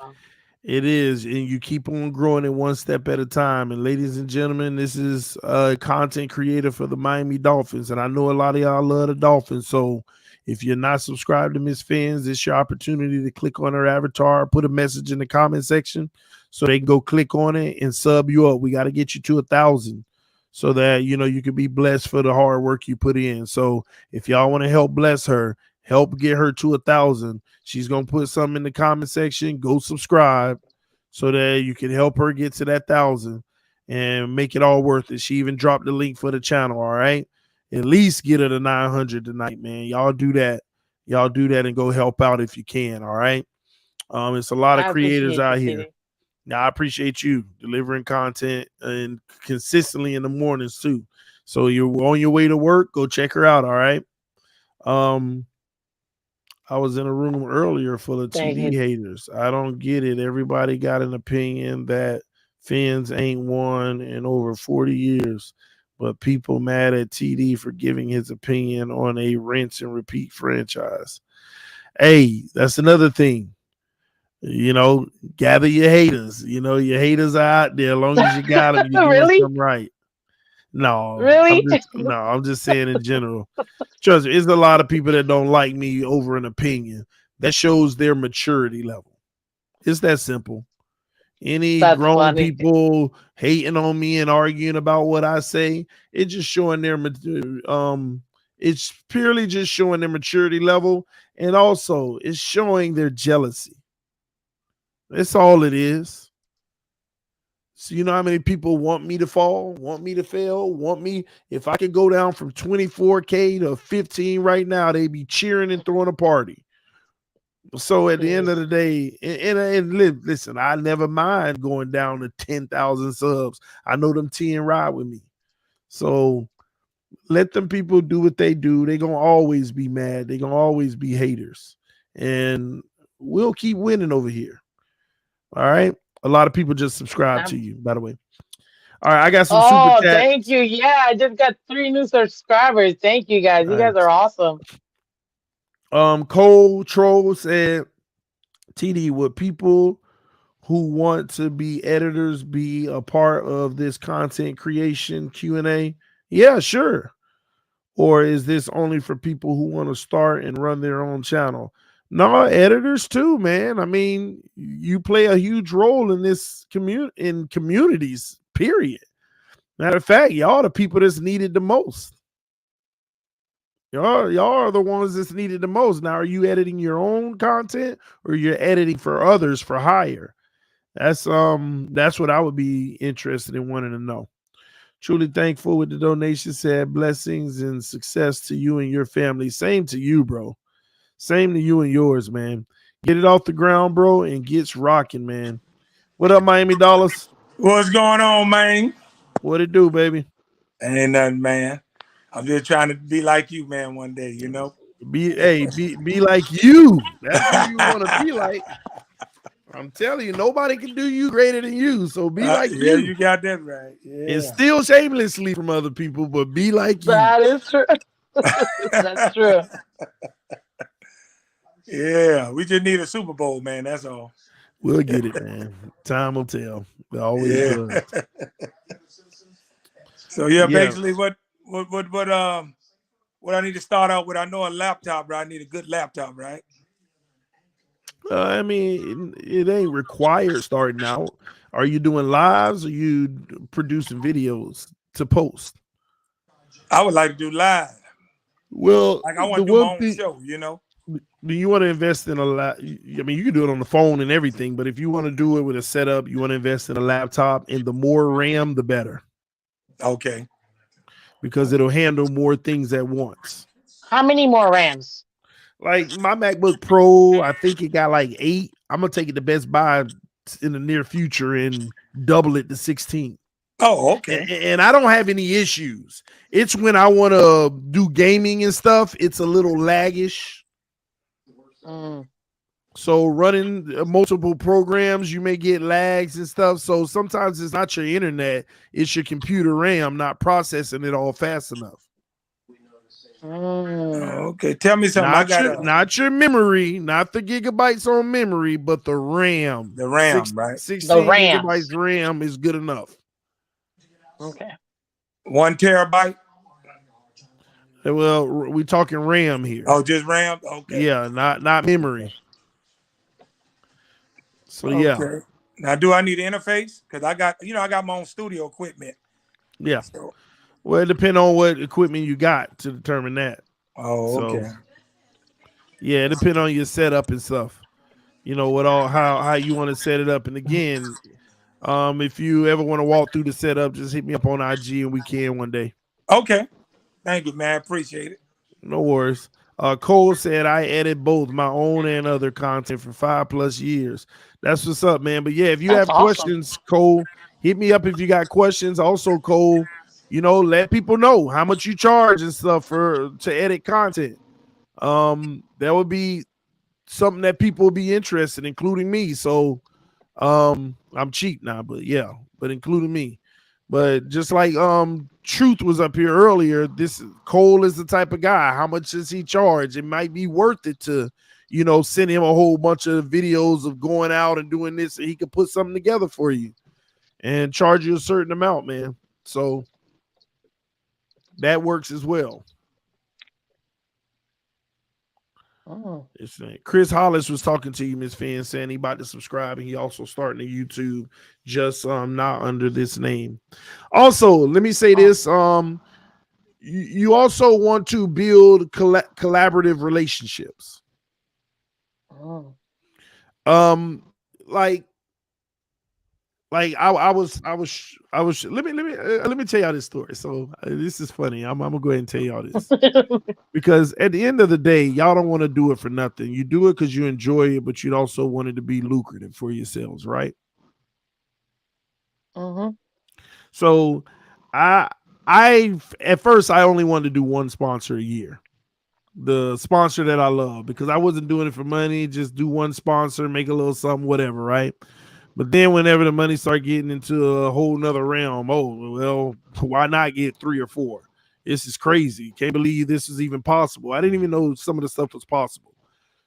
Speaker 2: It is, and you keep on growing it one step at a time. And ladies and gentlemen, this is a content creator for the Miami Dolphins, and I know a lot of y'all love the Dolphins. So if you're not subscribed to Miss Fans, it's your opportunity to click on her avatar, put a message in the comment section, so they can go click on it and sub you up. We got to get you to 1,000, so that you can be blessed for the hard work you put in. So if y'all want to help bless her, help get her to 1,000. She's gonna put something in the comment section. Go subscribe so that you can help her get to that 1,000 and make it all worth it. She even dropped the link for the channel. All right, at least get her to 900 tonight, man. Y'all do that. Y'all do that and go help out if you can. All right. It's a lot of
Speaker 5: I
Speaker 2: creators
Speaker 5: appreciate you,
Speaker 2: out here.
Speaker 5: TD.
Speaker 2: Now I appreciate you delivering content and consistently in the mornings too. So you're on your way to work. Go check her out. All right. Um, I was in a room earlier full of
Speaker 5: Thank
Speaker 2: TD
Speaker 5: you.
Speaker 2: haters. I don't get it. Everybody got an opinion that Fins ain't won in over 40 years, but people mad at TD for giving his opinion on a rinse and repeat franchise. Hey, that's another thing. Gather your haters. Your haters are out there. As long as you got them, you're doing
Speaker 5: Really?
Speaker 2: something right. No, I'm
Speaker 5: Really?
Speaker 2: just no, I'm just saying in general. Trust me, there's a lot of people that don't like me over an opinion. That shows their maturity level. It's that simple. Any
Speaker 5: That's
Speaker 2: grown
Speaker 5: funny.
Speaker 2: people hating on me and arguing about what I say, it's just showing their it's purely just showing their maturity level, and also it's showing their jealousy. That's all it is. So you know how many people want me to fall, want me to fail, want me. If I could go down from 24K to 15 right now, they'd be cheering and throwing a party. So at the end
Speaker 5: Jeez.
Speaker 2: of the day, listen, I never mind going down to 10,000 subs. I know them 10 ride with me. So let them people do what they do. They're going to always be mad. They're going to always be haters. And we'll keep winning over here. All right. A lot of people just subscribe to you, by the way. All right. I got some super
Speaker 5: Oh,
Speaker 2: chats.
Speaker 5: thank you. Yeah, I just got 3 new subscribers. Thank you guys. You
Speaker 2: Nice.
Speaker 5: guys are awesome.
Speaker 2: Cole Troll said, TD, would people who want to be editors be a part of this content creation Q&A? Yeah, sure. Or is this only for people who want to start and run their own channel? No, editors too, man. I mean, you play a huge role in this communities, period. Matter of fact, y'all the people that's needed the most. Y'all are the ones that's needed the most. Now, are you editing your own content or you're editing for others for hire? That's what I would be interested in wanting to know. Truly thankful with the donation. Said blessings and success to you and your family. Same to you, bro. Same to you and yours, man. Get it off the ground, bro, and gets rocking, man. What up, Miami Dollars?
Speaker 8: What's going on, man?
Speaker 2: What it do, baby?
Speaker 8: Ain't nothing, man. I'm just trying to be like you, man, one day, you know?
Speaker 2: Be like you. That's who you want to be like. I'm telling you, nobody can do you greater than you. So be like
Speaker 8: yeah,
Speaker 2: you.
Speaker 8: you got that right. Yeah.
Speaker 2: And steal shamelessly from other people, but be like you.
Speaker 5: That is true. That's true.
Speaker 8: Yeah, we just need a Super Bowl, man. That's all.
Speaker 2: We'll get it, man. Time will tell. It always does.
Speaker 8: So basically what I need to start out with, I know a laptop, right? I need a good laptop, right?
Speaker 2: I mean, it ain't required starting out. Are you doing lives? Or are you producing videos to post?
Speaker 8: I would like to do live.
Speaker 2: Well,
Speaker 8: Like I
Speaker 2: the
Speaker 8: want to do my
Speaker 2: one
Speaker 8: own
Speaker 2: thing,
Speaker 8: show, you know?
Speaker 2: do you want to invest in a lot? I mean, you can do it on the phone and everything, but if you want to do it with a setup, you want to invest in a laptop, and the more RAM, the better,
Speaker 8: Okay.
Speaker 2: because it'll handle more things at once.
Speaker 5: How many more Rams?
Speaker 2: Like my MacBook Pro, I think it got like 8. I'm gonna take it to Best Buy in the near future and double it to 16.
Speaker 8: Oh,
Speaker 2: And,
Speaker 8: okay.
Speaker 2: and I don't have any issues. It's when I want to do gaming and stuff, it's a little laggish.
Speaker 5: Mm.
Speaker 2: So running multiple programs, you may get lags and stuff. So sometimes it's not your internet, it's your computer RAM not processing it all fast enough.
Speaker 5: Mm.
Speaker 8: Okay. Tell me something. I got
Speaker 2: Not your memory, not the gigabytes on memory, but the RAM.
Speaker 8: the RAM, right?
Speaker 5: The
Speaker 2: 16
Speaker 5: Rams.
Speaker 2: gigabytes RAM is good enough.
Speaker 5: Okay.
Speaker 8: 1 terabyte.
Speaker 2: Well, we talking RAM here.
Speaker 8: Oh, just RAM. Okay.
Speaker 2: Yeah, not memory. So yeah.
Speaker 8: Okay. Now, do I need an interface? Because I got my own studio equipment.
Speaker 2: Yeah.
Speaker 8: So,
Speaker 2: Well, it depends on what equipment you got to determine that.
Speaker 8: oh,
Speaker 2: So,
Speaker 8: okay.
Speaker 2: yeah, it depends on your setup and stuff. You know what all how you want to set it up. And again, if you ever want to walk through the setup, just hit me up on IG and we can one day.
Speaker 8: Okay. Thank you, man. Appreciate it.
Speaker 2: No worries. Cole said I edit both my own and other content for 5+ years. That's what's up, man. But yeah, if you
Speaker 5: That's
Speaker 2: have
Speaker 5: awesome.
Speaker 2: questions, Cole, hit me up if you got questions. Also, Cole, let people know how much you charge and stuff to edit content. That would be something that people will be interested, including me. So I'm cheap now, but including me. But just like Truth was up here earlier, Cole is the type of guy. How much does he charge? It might be worth it to, send him a whole bunch of videos of going out and doing this, and he could put something together for you and charge you a certain amount, man. So that works as well.
Speaker 5: Oh.
Speaker 2: Chris Hollis was talking to you, Miss Fan, saying he about to subscribe, and he also starting a YouTube, just not under this name. Also, let me say this: you also want to build collaborative relationships.
Speaker 5: Oh.
Speaker 2: Like I was let me tell y'all this story. So this is funny. I'm gonna go ahead and tell y'all this. Because at the end of the day, y'all don't want to do it for nothing. You do it because you enjoy it, but you'd also want it to be lucrative for yourselves, right?
Speaker 5: Mm-hmm.
Speaker 2: So I at first I only wanted to do one sponsor a year. The sponsor that I love, because I wasn't doing it for money, just do one sponsor, make a little something, whatever, right? But then whenever the money started getting into a whole nother realm, oh, well, why not get 3 or 4? This is crazy. Can't believe this is even possible. I didn't even know some of the stuff was possible.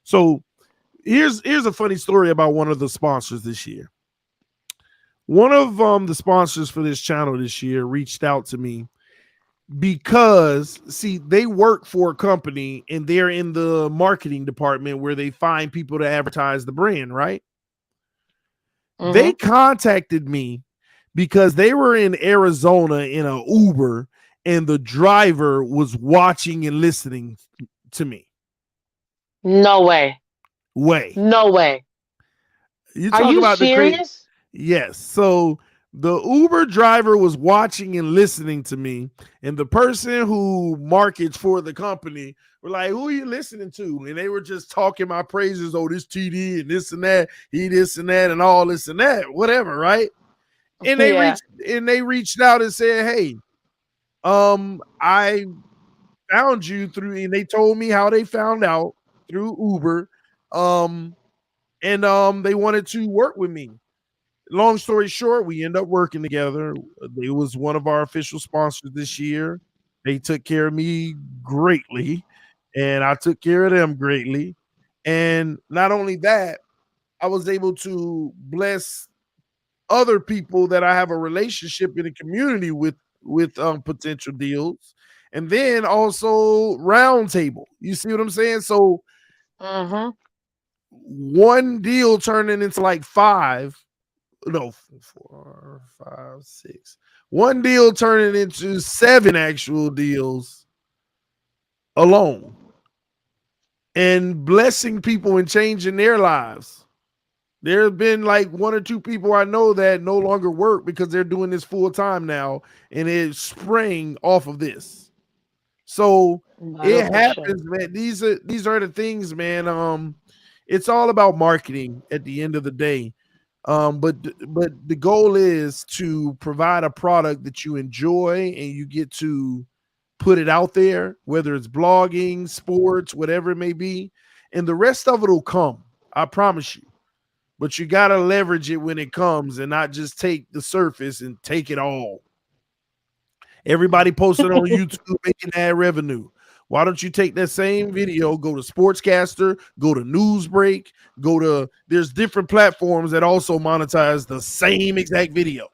Speaker 2: So here's a funny story about one of the sponsors this year. One of the sponsors for this channel this year reached out to me because, see, they work for a company and they're in the marketing department where they find people to advertise the brand, right? Mm-hmm. They contacted me because they were in Arizona in an Uber and the driver was watching and listening to me.
Speaker 5: No way. No way.
Speaker 2: You talk about
Speaker 5: serious?
Speaker 2: Yes. So the Uber driver was watching and listening to me, and the person who markets for the company were like, "Who are you listening to?" And they were just talking my praises. Oh, this TD and this and that, he this and that, and all this and that, whatever, right? And they reached out and said, "Hey, I found you through," and they told me how they found out through Uber, and they wanted to work with me. Long story short, we end up working together. It was one of our official sponsors this year. They took care of me greatly, and I took care of them greatly. And not only that, I was able to bless other people that I have a relationship in the community with potential deals, and then also roundtable. You see what I'm saying? So, one deal turning into like 5. No, 4, 5, 6. One deal turning into 7 actual deals alone. and blessing people and changing their lives. There have been like 1 or 2 people I know that no longer work because they're doing this full time now, and it's spraying off of this. So it
Speaker 5: Baruch Hashem.
Speaker 2: happens, man. These are the things, man. It's all about marketing at the end of the day. But the goal is to provide a product that you enjoy and you get to put it out there, whether it's blogging, sports, whatever it may be, and the rest of it will come. I promise you. But you got to leverage it when it comes and not just take the surface and take it all. Everybody posted on YouTube making ad revenue. Why don't you take that same video, go to Sportscaster, go to Newsbreak, there's different platforms that also monetize the same exact video.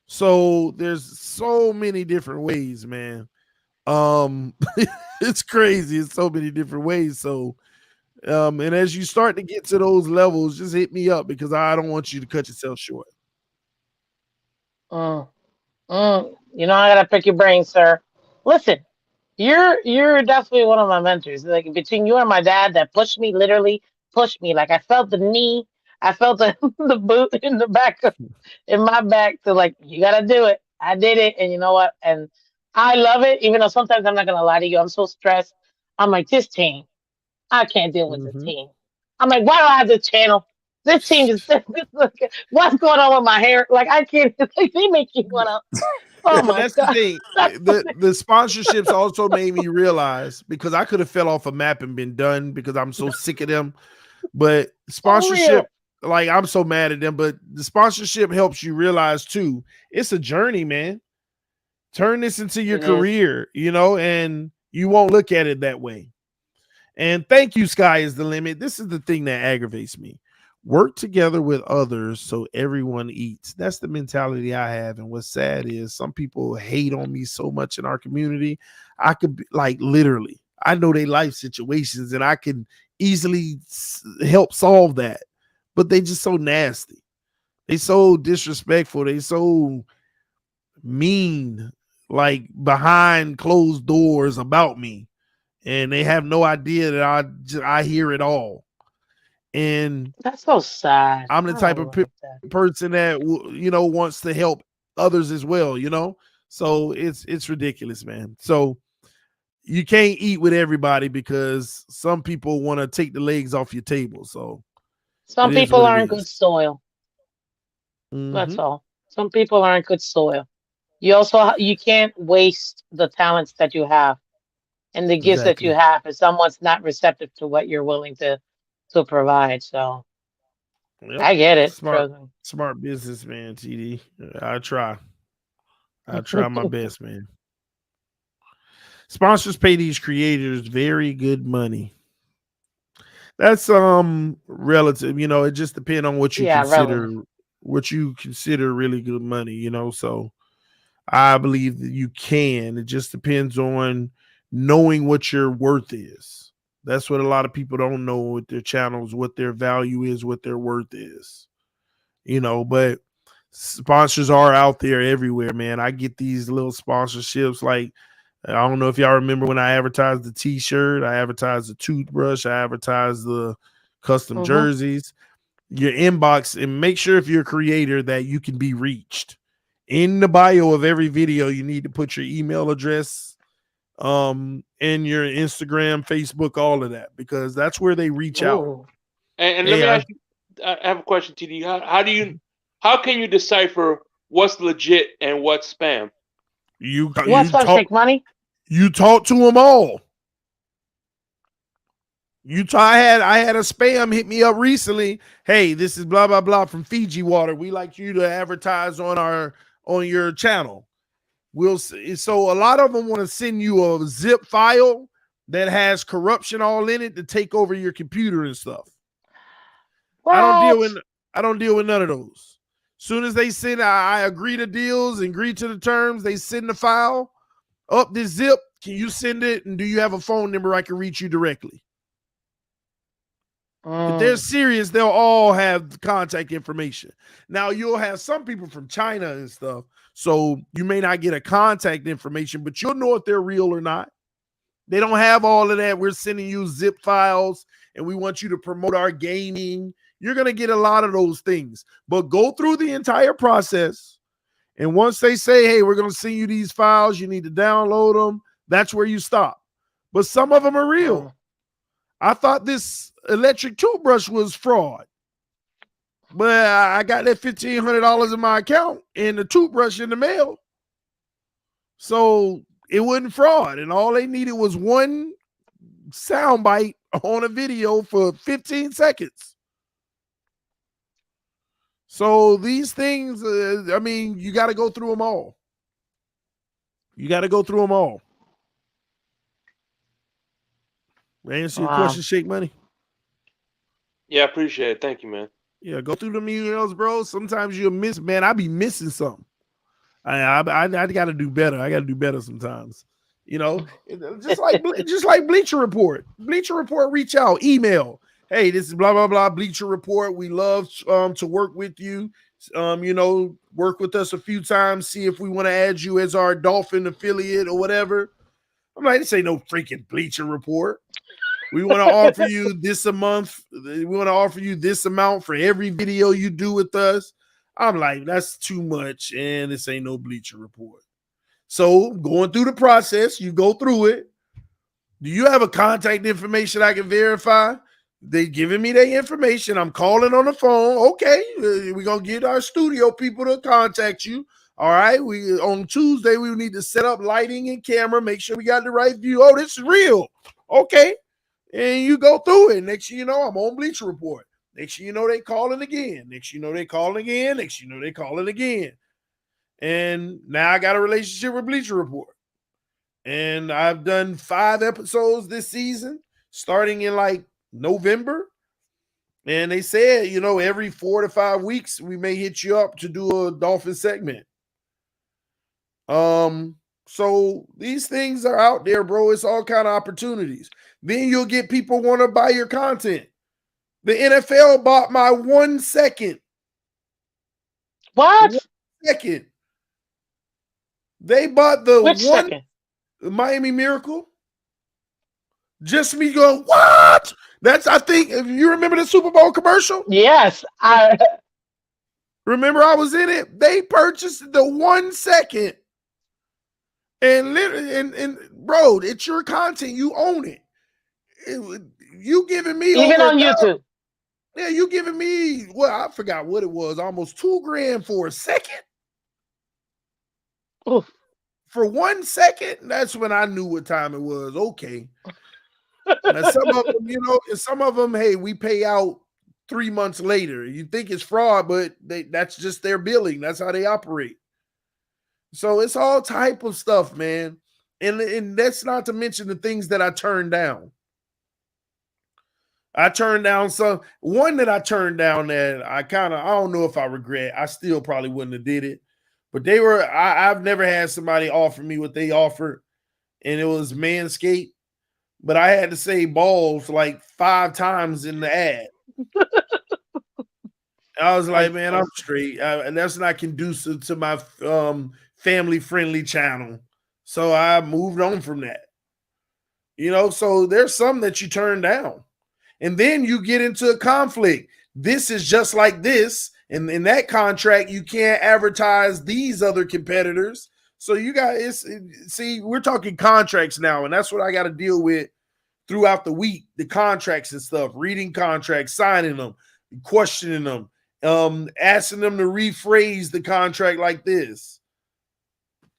Speaker 2: So there's so many different ways, man. It's crazy. It's so many different ways. So and as you start to get to those levels, just hit me up because I don't want you to cut yourself short.
Speaker 5: You know, I gotta pick your brain, sir. Listen, you're definitely one of my mentors. Like between you and my dad, that pushed me, literally pushed me. Like I felt the knee, I felt the, the boot in the back of in my back to like, you gotta do it. I did it, and you know what? And I love it, even though sometimes I'm not gonna lie to you, I'm so stressed. I'm like, this team, I can't deal with this
Speaker 2: Mm-hmm.
Speaker 5: team. I'm like, why do I have this channel? This team just what's going on with my hair? Like I can't. Like they make you wanna. Oh
Speaker 2: But
Speaker 5: my
Speaker 2: that's the
Speaker 5: god.
Speaker 2: thing. The sponsorships also made me realize because I could have fell off a map and been done because I'm so sick of them. But
Speaker 5: For
Speaker 2: sponsorship,
Speaker 5: real.
Speaker 2: like I'm so mad at them. But the sponsorship helps you realize too, it's a journey, man. Turn this into your
Speaker 5: It is.
Speaker 2: career, and you won't look at it that way. And thank you, Sky is the limit. This is the thing that aggravates me. Work together with others so everyone eats. That's the mentality I have. And what's sad is some people hate on me so much in our community. I could be like literally, I know their life situations and I can easily help solve that. But they just so nasty. They so disrespectful. They so mean, like behind closed doors about me. And they have no idea that I hear it all. And
Speaker 5: That's so sad.
Speaker 2: I'm the
Speaker 5: I
Speaker 2: type
Speaker 5: don't
Speaker 2: of
Speaker 5: like that.
Speaker 2: person that wants to help others as well. So it's ridiculous, man. So you can't eat with everybody because some people want to take the legs off your table. So
Speaker 5: Some
Speaker 2: it is
Speaker 5: people
Speaker 2: what it
Speaker 5: aren't good
Speaker 2: is.
Speaker 5: soil.
Speaker 2: Mm-hmm.
Speaker 5: That's all. Some people aren't good soil. You also you can't waste the talents that you have and the gifts that you
Speaker 2: Exactly.
Speaker 5: have if someone's not receptive to what you're willing to provide. So
Speaker 2: Yep.
Speaker 5: I get it.
Speaker 2: Smart,
Speaker 5: Trust me.
Speaker 2: smart businessman, TD. I try. I try my best, man. Sponsors pay these creators very good money. That's relative, it just depends on
Speaker 5: Yeah, relative.
Speaker 2: what you consider really good money. So I believe that you can. It just depends on knowing what your worth is. That's what a lot of people don't know with their channels, what their value is, what their worth is. But sponsors are out there everywhere, man. I get these little sponsorships like I don't know if y'all remember when I advertised the t-shirt, I advertised the toothbrush, I advertised the custom
Speaker 5: Hmm.
Speaker 2: jerseys. Your inbox, and make sure if you're a creator that you can be reached. In the bio of every video, you need to put your email address, and your Instagram, Facebook, all of that, because that's where they reach out.
Speaker 5: Ooh.
Speaker 9: And let
Speaker 2: Hey,
Speaker 9: me ask you, I have a question, TD. How can you decipher what's legit and what's spam?
Speaker 2: you
Speaker 5: What's gonna take money?
Speaker 2: you talk to them all. I had a spam hit me up recently. Hey, this is blah blah blah from Fiji Water. We like you to advertise on your channel. We'll see. So a lot of them want to send you a zip file that has corruption all in it to take over your computer and stuff. I don't deal
Speaker 5: What?
Speaker 2: with none of those. Soon as they send, I agree to deals and agree to the terms. They send the file up this zip. Can you send it? And do you have a phone number I can reach you directly? If they're serious, they'll all have contact information. Now, you'll have some people from China and stuff, so you may not get a contact information, but you'll know if they're real or not. They don't have all of that. We're sending you zip files and we want you to promote our gaming. You're going to get a lot of those things, but go through the entire process. And once they say, hey, we're going to send you these files, you need to download them, that's where you stop. But some of them are real. I thought this electric toothbrush was fraud. But I got that $1,500 in my account and the toothbrush in the mail. So it wasn't fraud. And all they needed was one soundbite on a video for 15 seconds. So these things, I mean, you got to go through them all. You got to go through them all. Answer your question, Shake Money.
Speaker 9: Yeah, I appreciate it. Thank you, man.
Speaker 2: Yeah, go through them emails, bro. Sometimes you'll miss, man. I be missing something. I got to do better. I got to do better sometimes. You know, just like Bleacher Report. Bleacher Report, reach out, email. Hey, this is blah, blah, blah, Bleacher Report. We love to work with you. You know, work with us a few times, see if we want to add you as our Dolphin affiliate or whatever. I'm like, this ain't no freaking Bleacher Report. We want to offer you this a month. We want to offer you this amount for every video you do with us. I'm like, that's too much, and this ain't no Bleacher Report. So going through the process, you go through it. Do you have a contact information I can verify? They giving me their information. I'm calling on the phone. Okay, we're gonna get our studio people to contact you. All right, we on Tuesday we need to set up lighting and camera, make sure we got the right view. Oh, this is real. Okay, and you go through it. Next thing you know, I'm on Bleacher Report. Next thing you know, they calling again. Next thing you know, they calling again. Next thing you know, they calling again. And now I got a relationship with Bleacher Report. And I've done 5 episodes this season, starting in like November. And they said, you know, every 4 to 5 weeks, we may hit you up to do a Dolphin segment. So these things are out there, bro. It's all kind of opportunities. Then you'll get people want to buy your content. The NFL bought my 1 second.
Speaker 5: What?
Speaker 2: 1 second. They bought the
Speaker 5: Which
Speaker 2: one
Speaker 5: second?
Speaker 2: Miami Miracle. Just me going, what? That's, I think, if you remember the Super Bowl commercial?
Speaker 5: Yes.
Speaker 2: Remember I was in it? They purchased the 1 second. And literally, and bro, it's your content. You own it. You giving me
Speaker 5: even
Speaker 2: over
Speaker 5: on YouTube.
Speaker 2: Yeah, you giving me, well, I forgot what it was, almost $2,000 for a second.
Speaker 5: Oof.
Speaker 2: For 1 second, that's when I knew what time it was. Okay. Now, some of them, you know, and some of them, hey, we pay out 3 months later. You think it's fraud, but that's just their billing. That's how they operate. So it's all type of stuff, man. And that's not to mention the things that I turned down. I turned down one that I turned down that I don't know if I regret. I still probably wouldn't have did it. But I've never had somebody offer me what they offered, and it was Manscaped. But I had to say balls like 5 times in the ad. I was like, man, I'm straight. And that's not conducive to my family-friendly channel. So I moved on from that. You know, so there's some that you turn down. And then you get into a conflict. This is just like this. And in that contract, you can't advertise these other competitors. So you guys, see, we're talking contracts now, and that's what I got to deal with throughout the week, the contracts and stuff, reading contracts, signing them, questioning them, asking them to rephrase the contract like this,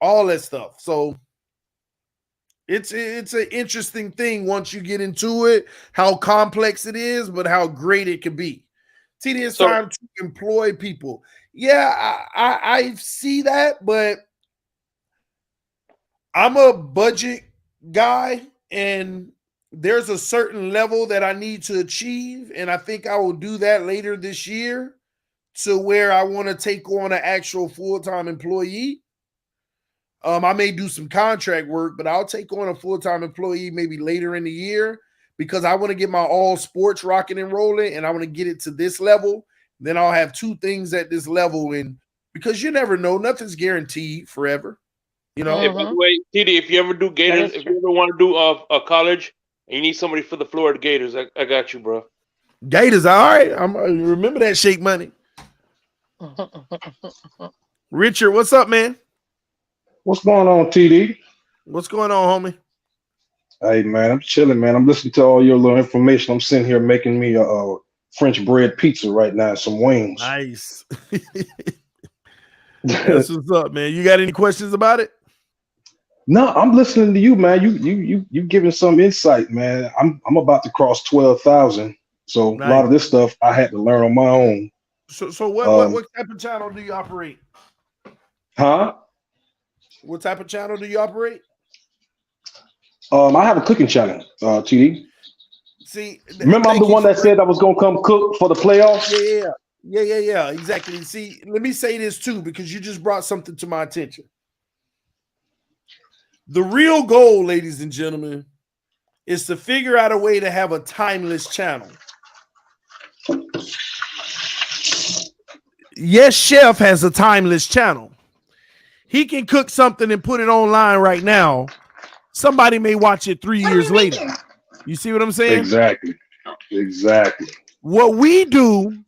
Speaker 2: all that stuff. So it's an interesting thing once you get into it, how complex it is, but how great it can be. TD, it's time to employ people. Yeah, I see that, but I'm a budget guy, and there's a certain level that I need to achieve, and I think I will do that later this year to where I want to take on an actual full-time employee. I may do some contract work, but I'll take on a full-time employee maybe later in the year because I want to get my all sports rocking and rolling, and I want to get it to this level. Then I'll have 2 things at this level, and because you never know, nothing's guaranteed forever. You
Speaker 9: Hey,
Speaker 2: know,
Speaker 9: by the
Speaker 5: Mm-hmm.
Speaker 9: way, TD, if you ever do
Speaker 5: That
Speaker 9: Gators,
Speaker 5: is
Speaker 9: if you
Speaker 5: true.
Speaker 9: ever want to do a college and you need somebody for the Florida Gators, I got you, bro.
Speaker 2: Gators. All right, I'm remember that shake money. Richard, what's up, man?
Speaker 10: What's going on, TD?
Speaker 2: What's going on, homie?
Speaker 10: Hey, man, I'm chilling, man. I'm listening to all your little information. I'm sitting here making me a French bread pizza right now, and some wings.
Speaker 2: Nice. That's what's up, man. You got any questions about it?
Speaker 10: No, I'm listening to you, man. You giving some insight, man. I'm about to cross 12,000, so a lot
Speaker 2: Nice.
Speaker 10: of this stuff I had to learn on my own.
Speaker 2: So what
Speaker 10: Um,
Speaker 2: what type of channel do you operate?
Speaker 10: huh?
Speaker 2: What type of channel do you operate?
Speaker 10: I have a cooking channel, TD.
Speaker 2: See,
Speaker 10: Remember, I'm the
Speaker 2: thank you
Speaker 10: one
Speaker 2: for
Speaker 10: that said I was gonna come cook for the
Speaker 2: yeah,
Speaker 10: playoffs.
Speaker 2: yeah, yeah, exactly. See, let me say this too, because you just brought something to my attention. The real goal, ladies and gentlemen, is to figure out a way to have a timeless channel. Yes, Chef has a timeless channel. He can cook something and put it online right now. Somebody may watch it 3 years later. You see what I'm saying?
Speaker 10: Exactly.
Speaker 2: What we do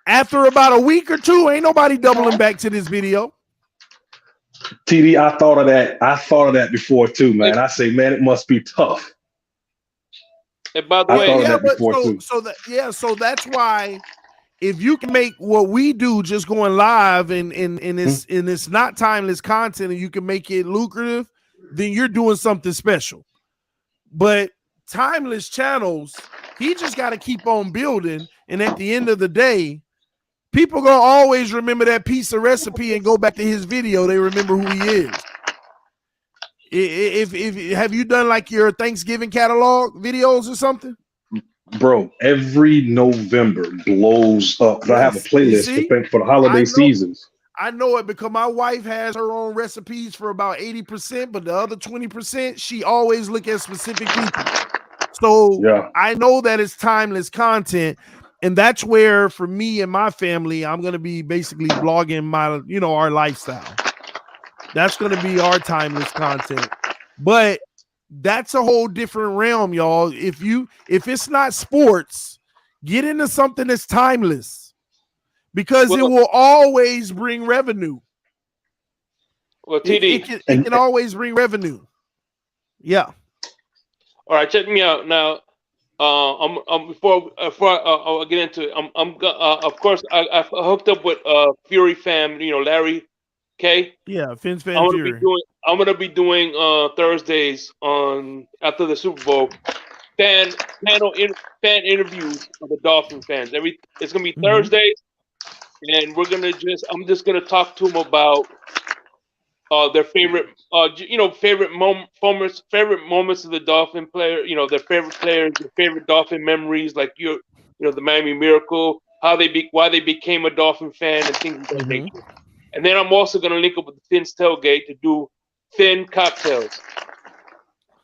Speaker 2: after about a week or two, ain't nobody doubling back to this video.
Speaker 10: TD, I thought of that. I thought of that before too, man. I say, man, it must be tough.
Speaker 9: And by the
Speaker 10: I
Speaker 9: way,
Speaker 10: thought of
Speaker 2: Yeah,
Speaker 10: that
Speaker 2: but
Speaker 10: before too.
Speaker 2: so that's why if you can make what we do just going live and it's not timeless content and you can make it lucrative, then you're doing something special. But timeless channels, he just got to keep on building, and at the end of the day, people gonna always remember that piece of recipe and go back to his video. They remember who he is. If have you done like your Thanksgiving catalog videos or something?
Speaker 10: Bro, every November blows up. I have a
Speaker 2: Yes, you
Speaker 10: playlist
Speaker 2: see,
Speaker 10: for the holiday seasons.
Speaker 2: I know it because my wife has her own recipes for about 80%, but the other 20%, she always look at specific people. So
Speaker 10: Yeah.
Speaker 2: I know that it's timeless content. And that's where, for me and my family, I'm going to be basically blogging my, our lifestyle. That's going to be our timeless content. But that's a whole different realm, y'all. If it's not sports, get into something that's timeless because it
Speaker 9: well,
Speaker 2: will always bring revenue.
Speaker 9: TD.
Speaker 2: It can always bring revenue. Yeah.
Speaker 9: All right, check me out now. Before I get into it, of course I hooked up with Fury Fam, Larry K.
Speaker 2: Yeah, Fins Fan Fury.
Speaker 9: I'm gonna be doing Thursdays on after the Super Bowl fan interviews of the Dolphin fans. It's gonna be Thursdays, and I'm just gonna talk to them about their favorite favorite moments of the Dolphin player, their favorite players, their favorite Dolphin memories, like the Miami Miracle, why they became a Dolphin fan and things of that nature. And then I'm also going to link up with the Finn's Tailgate to do Finn cocktails.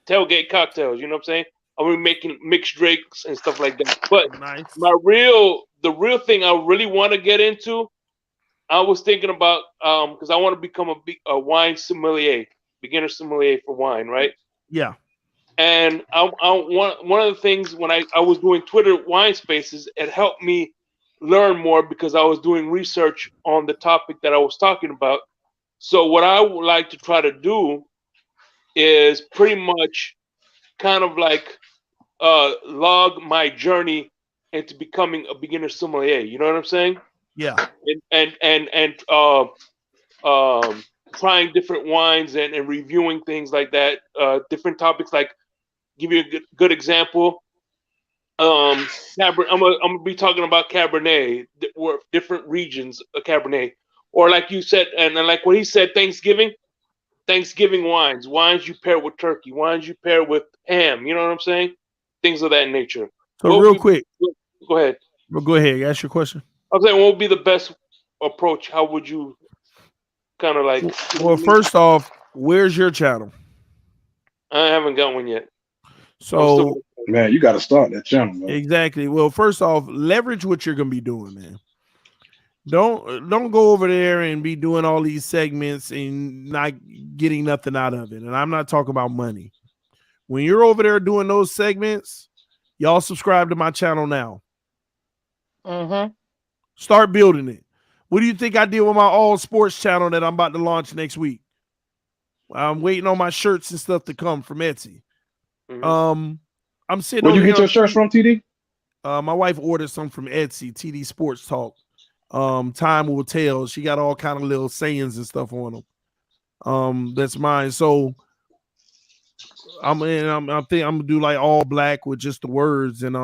Speaker 9: Tailgate cocktails, you know what I'm saying? I'm going to be making mixed drinks and stuff like that. But
Speaker 2: nice.
Speaker 9: the real thing I really want to get into, I was thinking about, because I want to become a wine sommelier, beginner sommelier for wine, right?
Speaker 2: Yeah.
Speaker 9: And one of the things when I was doing Twitter wine spaces, it helped me learn more because I was doing research on the topic that I was talking about. So what I would like to try to do is pretty much kind of like log my journey into becoming a beginner sommelier. You know what I'm saying?
Speaker 2: Yeah.
Speaker 9: And trying different wines and reviewing things like that. Different topics, like give you a good example. I'm gonna be talking about Cabernet, or different regions of Cabernet, or like you said, and like what he said, Thanksgiving wines you pair with turkey, wines you pair with ham. You know what I'm saying? Things of that nature.
Speaker 2: So real quick,
Speaker 9: go ahead.
Speaker 2: Well, go ahead. Ask your question.
Speaker 9: I'm saying, what would be the best approach? How would you kind of like?
Speaker 2: Well, first off, where's your channel?
Speaker 9: I haven't got one yet.
Speaker 2: So,
Speaker 10: man, you got to start that channel, man.
Speaker 2: Exactly. Well, first off, leverage what you're going to be doing, man. Don't go over there and be doing all these segments and not getting nothing out of it. And I'm not talking about money. When you're over there doing those segments, y'all subscribe to my channel now.
Speaker 5: Mm-hmm.
Speaker 2: Start building it. What do you think I did with my all sports channel that I'm about to launch next week? I'm waiting on my shirts and stuff to come from Etsy. I'm sitting
Speaker 10: Where you
Speaker 2: over
Speaker 10: get
Speaker 2: here.
Speaker 10: your shirts from, TD?
Speaker 2: My wife ordered some from Etsy, TD Sports Talk. Time will tell. She got all kind of little sayings and stuff on them. That's mine. So I'm gonna do like all black with just the words and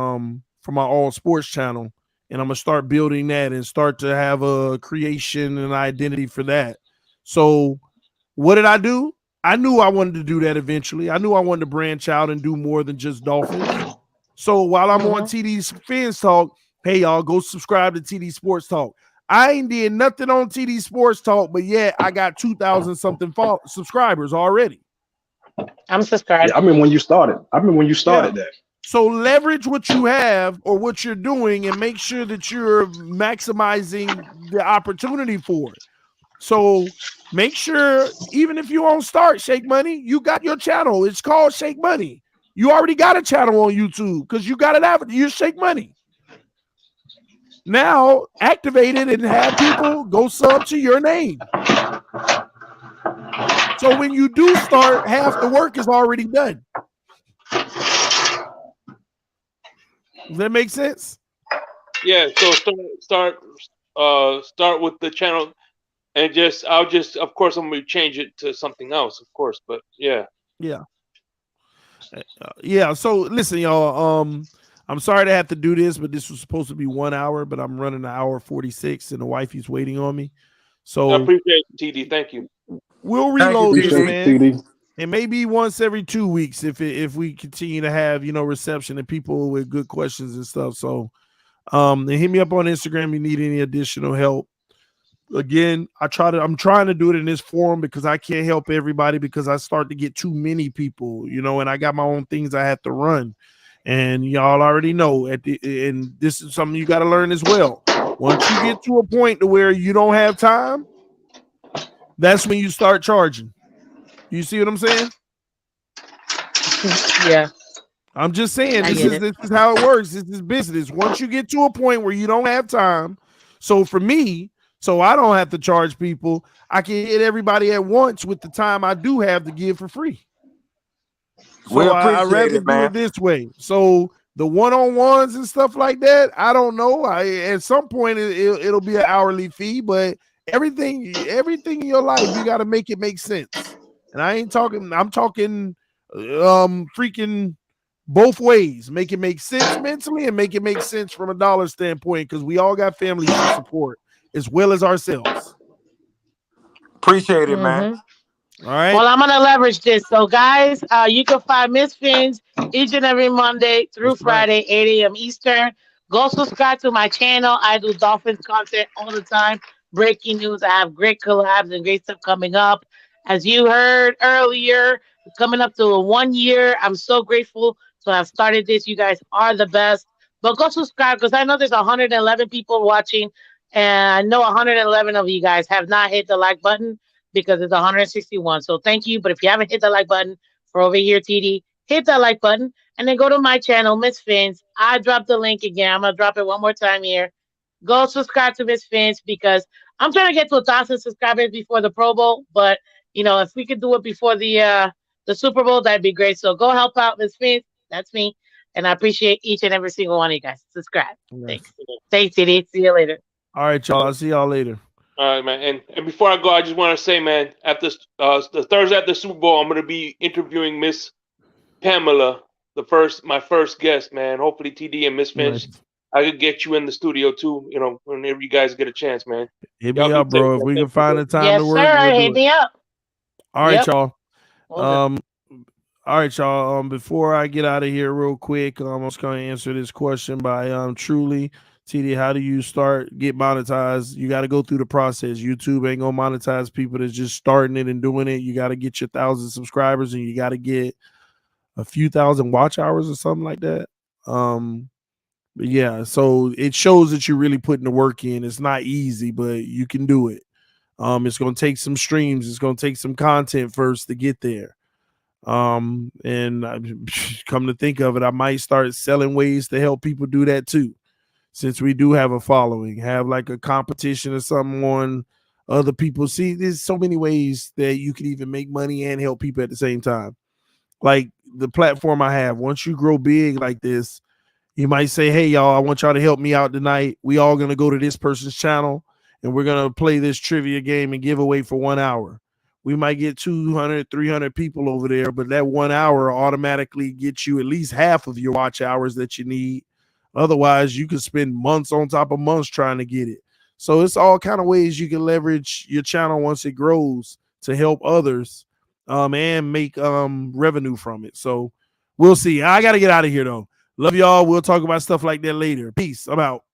Speaker 2: for my all sports channel. And I'm gonna start building that and start to have a creation and identity for that. So what did I do? I knew I wanted to do that eventually. I knew I wanted to branch out and do more than just Dolphins. So while I'm on TD Fans Talk, hey y'all, go subscribe to TD Sports Talk. I ain't did nothing on TD Sports Talk, but yet I got 2,000 something subscribers already.
Speaker 5: I'm subscribed.
Speaker 10: Yeah, I mean when you started. That.
Speaker 2: So leverage what you have or what you're doing and make sure that you're maximizing the opportunity for it. So make sure, even if you won't start Shake Money, you got your channel. It's called Shake Money. You already got a channel on YouTube because you got it out. You Shake Money. Now activate it and have people go sub to your name. So when you do start, half the work is already done. Does that make sense?
Speaker 9: Yeah. So start with the channel, and of course I'm gonna change it to something else, of course. But yeah.
Speaker 2: So listen, y'all. I'm sorry to have to do this, but this was supposed to be 1 hour, but I'm running an hour 46, and the wifey's waiting on me. So
Speaker 9: I appreciate it, TD. Thank you.
Speaker 2: We'll reload this, man.
Speaker 10: TD.
Speaker 2: And maybe once every 2 weeks if we continue to have reception and people with good questions and stuff. So and hit me up on Instagram if you need any additional help. Again, I'm trying to do it in this forum because I can't help everybody because I start to get too many people, and I got my own things I have to run. And y'all already know and this is something you got to learn as well. Once you get to a point to where you don't have time, that's when you start charging. You see what I'm saying?
Speaker 5: Yeah.
Speaker 2: I'm just saying this is how it works. This is business. Once you get to a point where you don't have time, so for me, so I don't have to charge people, I can hit everybody at once with the time I do have to give for free. So I rather do it this way. So the one-on-ones and stuff like that, I don't know. At some point it'll be an hourly fee, but everything in your life you got to make it make sense. And I'm talking freaking both ways. Make it make sense mentally and make it make sense from a dollar standpoint because we all got families to support as well as ourselves.
Speaker 8: Appreciate it, man.
Speaker 2: All right.
Speaker 5: Well, I'm gonna leverage this. So, guys, you can find Miss Fins each and every Monday through Friday, 8 a.m. Eastern. Go subscribe to my channel. I do Dolphins content all the time. Breaking news. I have great collabs and great stuff coming up. As you heard earlier, coming up to 1 year. I'm so grateful to have started this. You guys are the best. But go subscribe because I know there's 111 people watching, and I know 111 of you guys have not hit the like button because it's 161. So thank you. But if you haven't hit the like button for over here, TD, hit that like button and then go to my channel, Miss Fins. I dropped the link again. I'm gonna drop it one more time here. Go subscribe to Miss Fins because I'm trying to get to 1,000 subscribers before the Pro Bowl. But if we could do it before the Super Bowl, that'd be great. So go help out Miss Fins. That's me. And I appreciate each and every single one of you guys. Subscribe. Thanks. Thanks, TD. See you later.
Speaker 2: All right, y'all. I'll see y'all later.
Speaker 9: All right, man. And before I go, I just want to say, man, at the Thursday at the Super Bowl, I'm going to be interviewing Miss Pamela, my first guest, man. Hopefully, TD and Miss Finch, I could get you in the studio too. Whenever you guys get a chance, man.
Speaker 2: Hit me up, bro. If we can find the time to work,
Speaker 5: yes, sir. Hit me up.
Speaker 2: All right, y'all. All right, y'all. Before I get out of here, real quick, I'm just going to answer this question by Truly. TD, how do you get monetized? You got to go through the process. YouTube ain't gonna monetize people that's just starting it and doing it. You got to get your 1,000 subscribers and you got to get a few thousand watch hours or something like that. But yeah, so it shows that you're really putting the work in. It's not easy, but you can do it. It's going to take some streams. It's going to take some content first to get there. And come to think of it, I might start selling ways to help people do that too. Since we do have a following, have like a competition or something on other people. See, there's so many ways that you can even make money and help people at the same time. Like the platform I have, once you grow big like this, you might say, hey, y'all, I want y'all to help me out tonight. We all going to go to this person's channel and we're going to play this trivia game and give away for 1 hour. We might get 200, 300 people over there, but that 1 hour automatically gets you at least half of your watch hours that you need. Otherwise, you could spend months on top of months trying to get it. So it's all kind of ways you can leverage your channel once it grows to help others and make revenue from it. So we'll see. I got to get out of here, though. Love y'all. We'll talk about stuff like that later. Peace. I'm out.